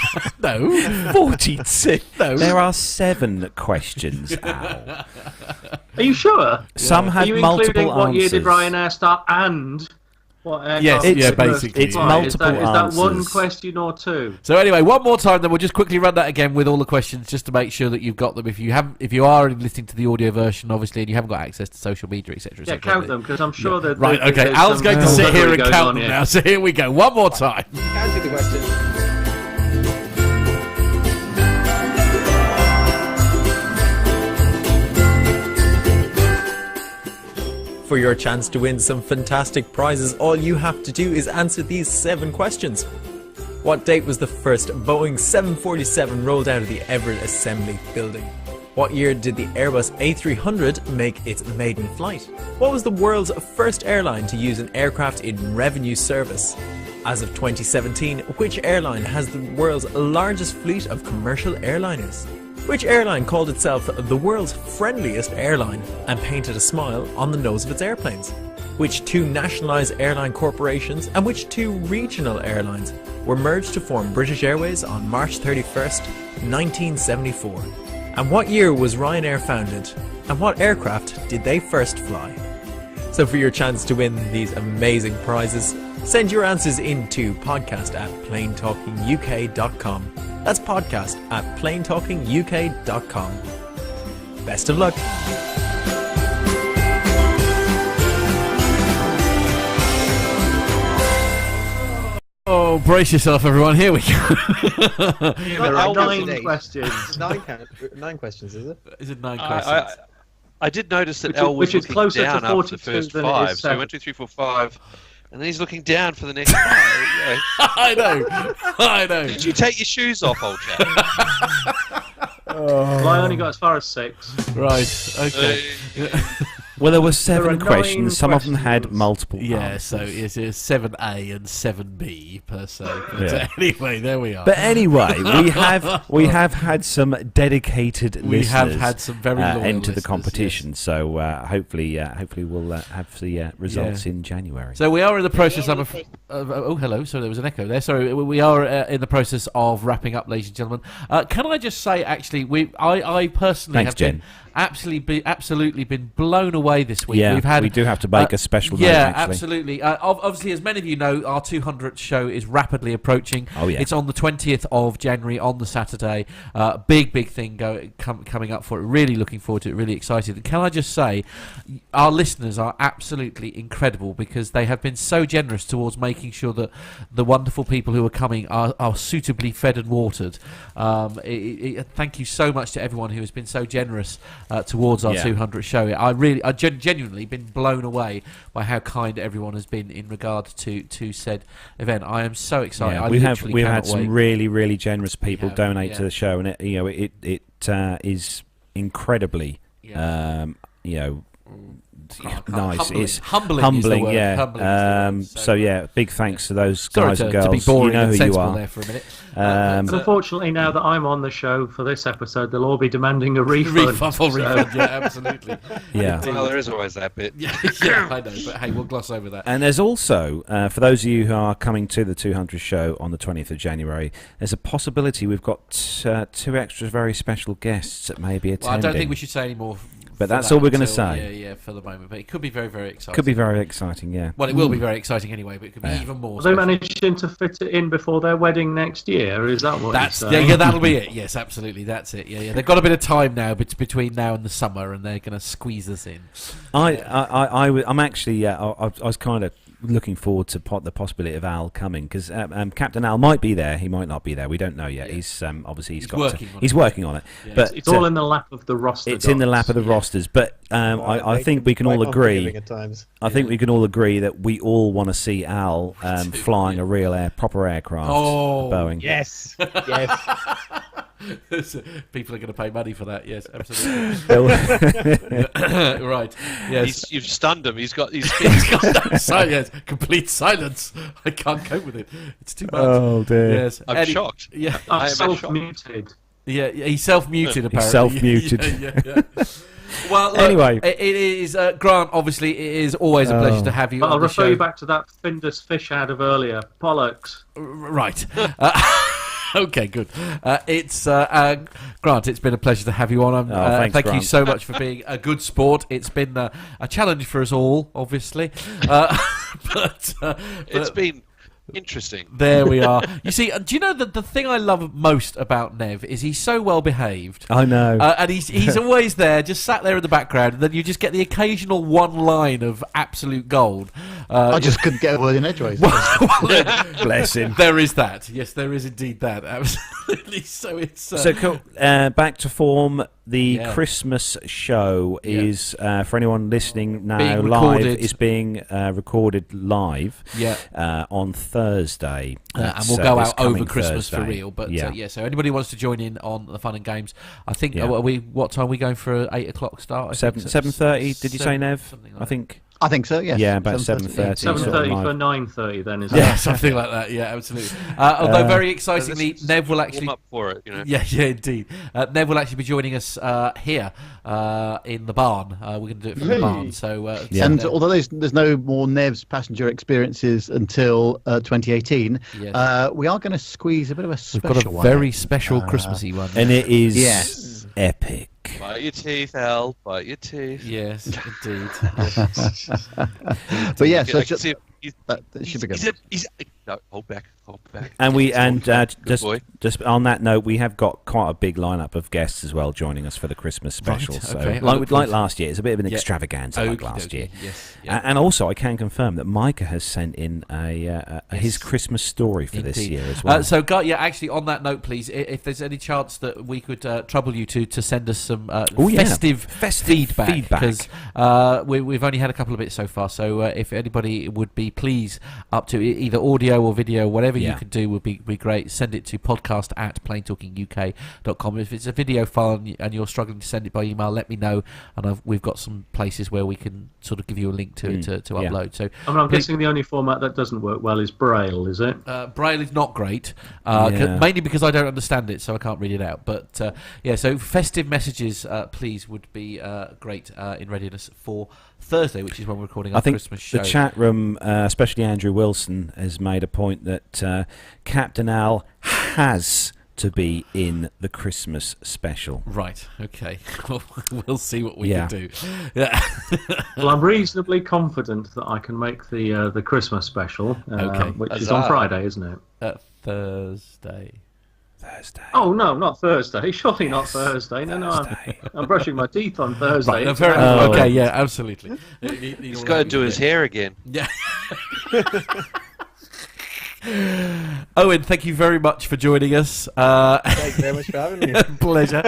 No, 42. No, there are 7 questions. Al. Are you sure? Some have multiple including answers. What year did Ryanair start and what aircraft? Yes, basically. It's multiple Is that one answers. question or 2? So anyway, one more time, then we'll just quickly run that again with all the questions, just to make sure that you've got them. If you are listening to the audio version, obviously, and you haven't got access to social media, etc. Yeah, count them because I'm sure that. Right. Okay. Al's going to sit here and count them now. So here we go. One more time. Answer the question. For your chance to win some fantastic prizes, all you have to do is answer these 7 questions. What date was the first Boeing 747 rolled out of the Everett Assembly Building? What year did the Airbus A380 make its maiden flight? What was the world's first airline to use an aircraft in revenue service? As of 2017, which airline has the world's largest fleet of commercial airliners? Which airline called itself the world's friendliest airline and painted a smile on the nose of its airplanes? Which 2 nationalised airline corporations and which 2 regional airlines were merged to form British Airways on March 31st, 1974? And what year was Ryanair founded? And what aircraft did they first fly? So for your chance to win these amazing prizes, send your answers in to podcast@planetalkinguk.com. That's podcast@planetalkinguk.com. Best of luck. Oh, brace yourself, everyone. Here we go. There are 9 questions. 9 questions, is it? Is it 9 questions? I did notice that L was looking closer down to after 42 the first than it 5. is So 7. 1, 2, 3, 4, 5. And then he's looking down for the next 5. Yeah. I know. Did you take your shoes off, old chap? Well, I only got as far as 6. Right, okay. Well, there were There 7 are 9 questions. Some of them had questions. multiple Yeah, answers. so it's 7A and 7B per se. But Yeah. anyway, there we are. But anyway, we have had some dedicated We listeners have had some very loyal enter the listeners, competition. yes. So hopefully we'll have the results in January. So we are in the process of... oh, hello. Sorry, there was an echo there. Sorry, we are in the process of wrapping up, ladies and gentlemen. Can I just say, actually, I personally Thanks, have been Jen. absolutely been blown away this week. Yeah, we do have to make a special note, Yeah, actually. absolutely. Obviously, as many of you know, our 200th show is rapidly approaching. Oh, yeah. It's on the 20th of January, on the Saturday. Big thing coming up for it. Really looking forward to it, really excited. And can I just say, our listeners are absolutely incredible because they have been so generous towards making sure that the wonderful people who are coming are suitably fed and watered. Thank you so much to everyone who has been so generous towards our 200th show. I genuinely been blown away by how kind everyone has been in regard to said event. I am so excited. Yeah, I we've had some really generous people donate to the show, and it is incredibly nice. It's humbling, yeah. Humbling so yeah, big thanks to those sorry guys and girls. to be boring you know and who you sensible are. there for a minute. Unfortunately, now that I'm on the show for this episode, they'll all be demanding a refund. Refund, yeah, absolutely. Yeah. Well, there is always that bit. yeah, I know, but hey, we'll gloss over that. And there's also, for those of you who are coming to the 200th show on the 20th of January, there's a possibility we've got 2 extra very special guests that may be attending. Well, I don't think we should say any more. But that's all we're going to say. Yeah, for the moment. But it could be very exciting. Could be very exciting, yeah. Well, it will be very exciting anyway, but it could be even more. Are they managing to fit it in before their wedding next year? Is that what That's you're saying? yeah, that'll be it. Yes, absolutely, that's it. Yeah. They've got a bit of time now between now and the summer, and they're going to squeeze us in. I'm actually, I was kind of looking forward to the possibility of Al coming because Captain Al might be there. He might not be there. We don't know yet. Yeah. He's obviously he's working on it. Yeah. But It's all in the lap of the roster. It's in the lap of the rosters. But I think we can all agree. I think we can all agree that we all want to see Al flying a real proper aircraft. Oh, Boeing. Yes. People are going to pay money for that. Yes, absolutely. Right. Yes. You've stunned him. He's got yes, complete silence. I can't cope with it. It's too much. Oh dear. Yes. I'm shocked. Yeah. I am self-muted. Yeah, he's self-muted apparently. He's self-muted. Yeah. Well, look, anyway, it is Grant. Obviously, it is always a pleasure to have you. But on I'll the refer show. you back to that Findus fish ad of earlier. Bollocks. Right. Okay, good. It's Grant. It's been a pleasure to have you on. Thanks, thank you Grant. so much for being a good sport. It's been a challenge for us all, obviously, but it's been interesting. There we are. You see, do you know that the thing I love most about Nev is he's so well behaved. I know. And he's always there, just sat there in the background, and then you just get the occasional one line of absolute gold. I just couldn't get a word in edgeways. Bless him. There is that. Yes, there is indeed that. Absolutely. So it's so cool. Back to form. The Christmas show is for anyone listening now live. Is being recorded live. On Thursday, and we'll go out over Christmas Thursday. for real. But so anybody who wants to join in on the fun and games, I think what time are we going for? 8 o'clock start. 7:30. Did you say, Nev? Like I think so. Yes. Yeah, about 7:30. 7:30 for 9:30. Then is yeah, something like that. Yeah, absolutely. Although very excitingly, Nev will actually warm up for it. You know? Yeah, indeed. Nev will actually be joining us here in the barn. We're going to do it from the barn. So and although there's no more Nev's passenger experiences until 2018, we are going to squeeze a bit of a special. We've got a very special Christmassy one, and it is epic. Bite your teeth, Al. Bite your teeth. Yes, indeed. But yeah, so that should be good. No, hold back. Just on that note, we have got quite a big lineup of guests as well joining us for the Christmas special. Right, so, okay. like last year, it's a bit of an extravaganza like last year. Yes, And also, I can confirm that Micah has sent in his Christmas story for this year as well. Actually, on that note, please, if there's any chance that we could trouble you to send us some festive feedback, because we've only had a couple of bits so far. So if anybody would be please up to either audio or video, whatever you could do would be great. Send it to podcast@plaintalkinguk.com. If it's a video file and you're struggling to send it by email, let me know, and we've got some places where we can sort of give you a link to upload. So I'm guessing the only format that doesn't work well is Braille, is it? Braille is not great, mainly because I don't understand it, so I can't read it out. But so festive messages, please, would be great in readiness for Thursday, which is when we're recording our Christmas show. The chat room, especially Andrew Wilson, has made a point that Captain Al has to be in the Christmas special. Right, okay. We'll see what we can do. Yeah. Well, I'm reasonably confident that I can make the Christmas special, which is on Friday, isn't it? Thursday. Oh, no, not Thursday. Surely not Thursday. No, I'm brushing my teeth on Thursday. Right, fair enough. Okay, yeah, absolutely. He's got to do his hair again. Yeah. Owen, thank you very much for joining us. Thank you very much for having me. Pleasure.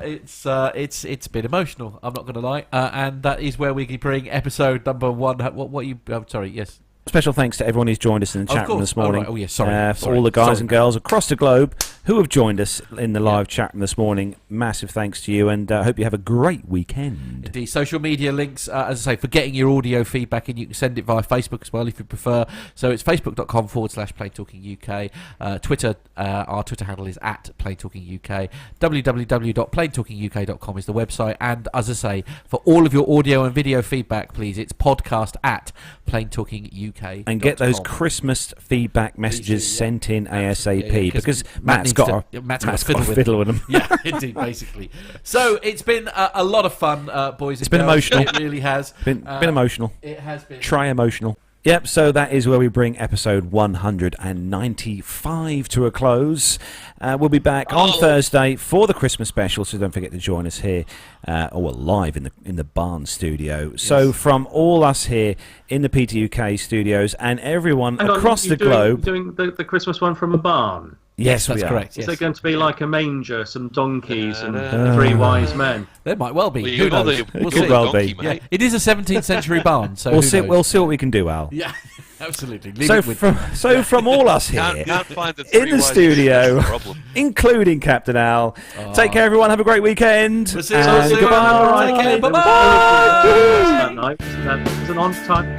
It's been emotional, I'm not going to lie, and that is where we can bring episode number 1. What you? I'm sorry. Yes. Special thanks to everyone who's joined us in the chat room this morning. Oh, right. Sorry. For all the guys and girls across the globe who have joined us in the live chat room this morning. Massive thanks to you, and I hope you have a great weekend. Indeed. Social media links, as I say, for getting your audio feedback in, you can send it via Facebook as well if you prefer. So it's facebook.com/PlainTalkingUK. Twitter, our Twitter handle is @PlainTalkingUK. www.plaintalkinguk.com is the website. And as I say, for all of your audio and video feedback, please, it's podcast@PlainTalkingUK. And get those Christmas feedback messages sent in ASAP, because Matt's got to fiddle with them. Yeah, indeed, basically. So it's been a lot of fun, boys and girls. It's been emotional. It really has. Been emotional. It has been. Try emotional. Yep, so that is where we bring episode 195 to a close. We'll be back on Thursday for the Christmas special, so don't forget to join us here, live in the Barn studio. Yes. So from all us here in the PTUK studios and everyone across the globe... doing the Christmas one from a barn? Yes, that's correct. Is there going to be like a manger, some donkeys, and 3 wise men? There might well be. Who knows? We'll see. Well be. Yeah. It is a 17th century barn, so we'll see what we can do, Al. Yeah, absolutely. From all us here can't find the in the studio, including Captain Al. Take care, everyone. Have a great weekend. We'll see you soon. Goodbye. Take care. Bye-bye. That night. It was an on time.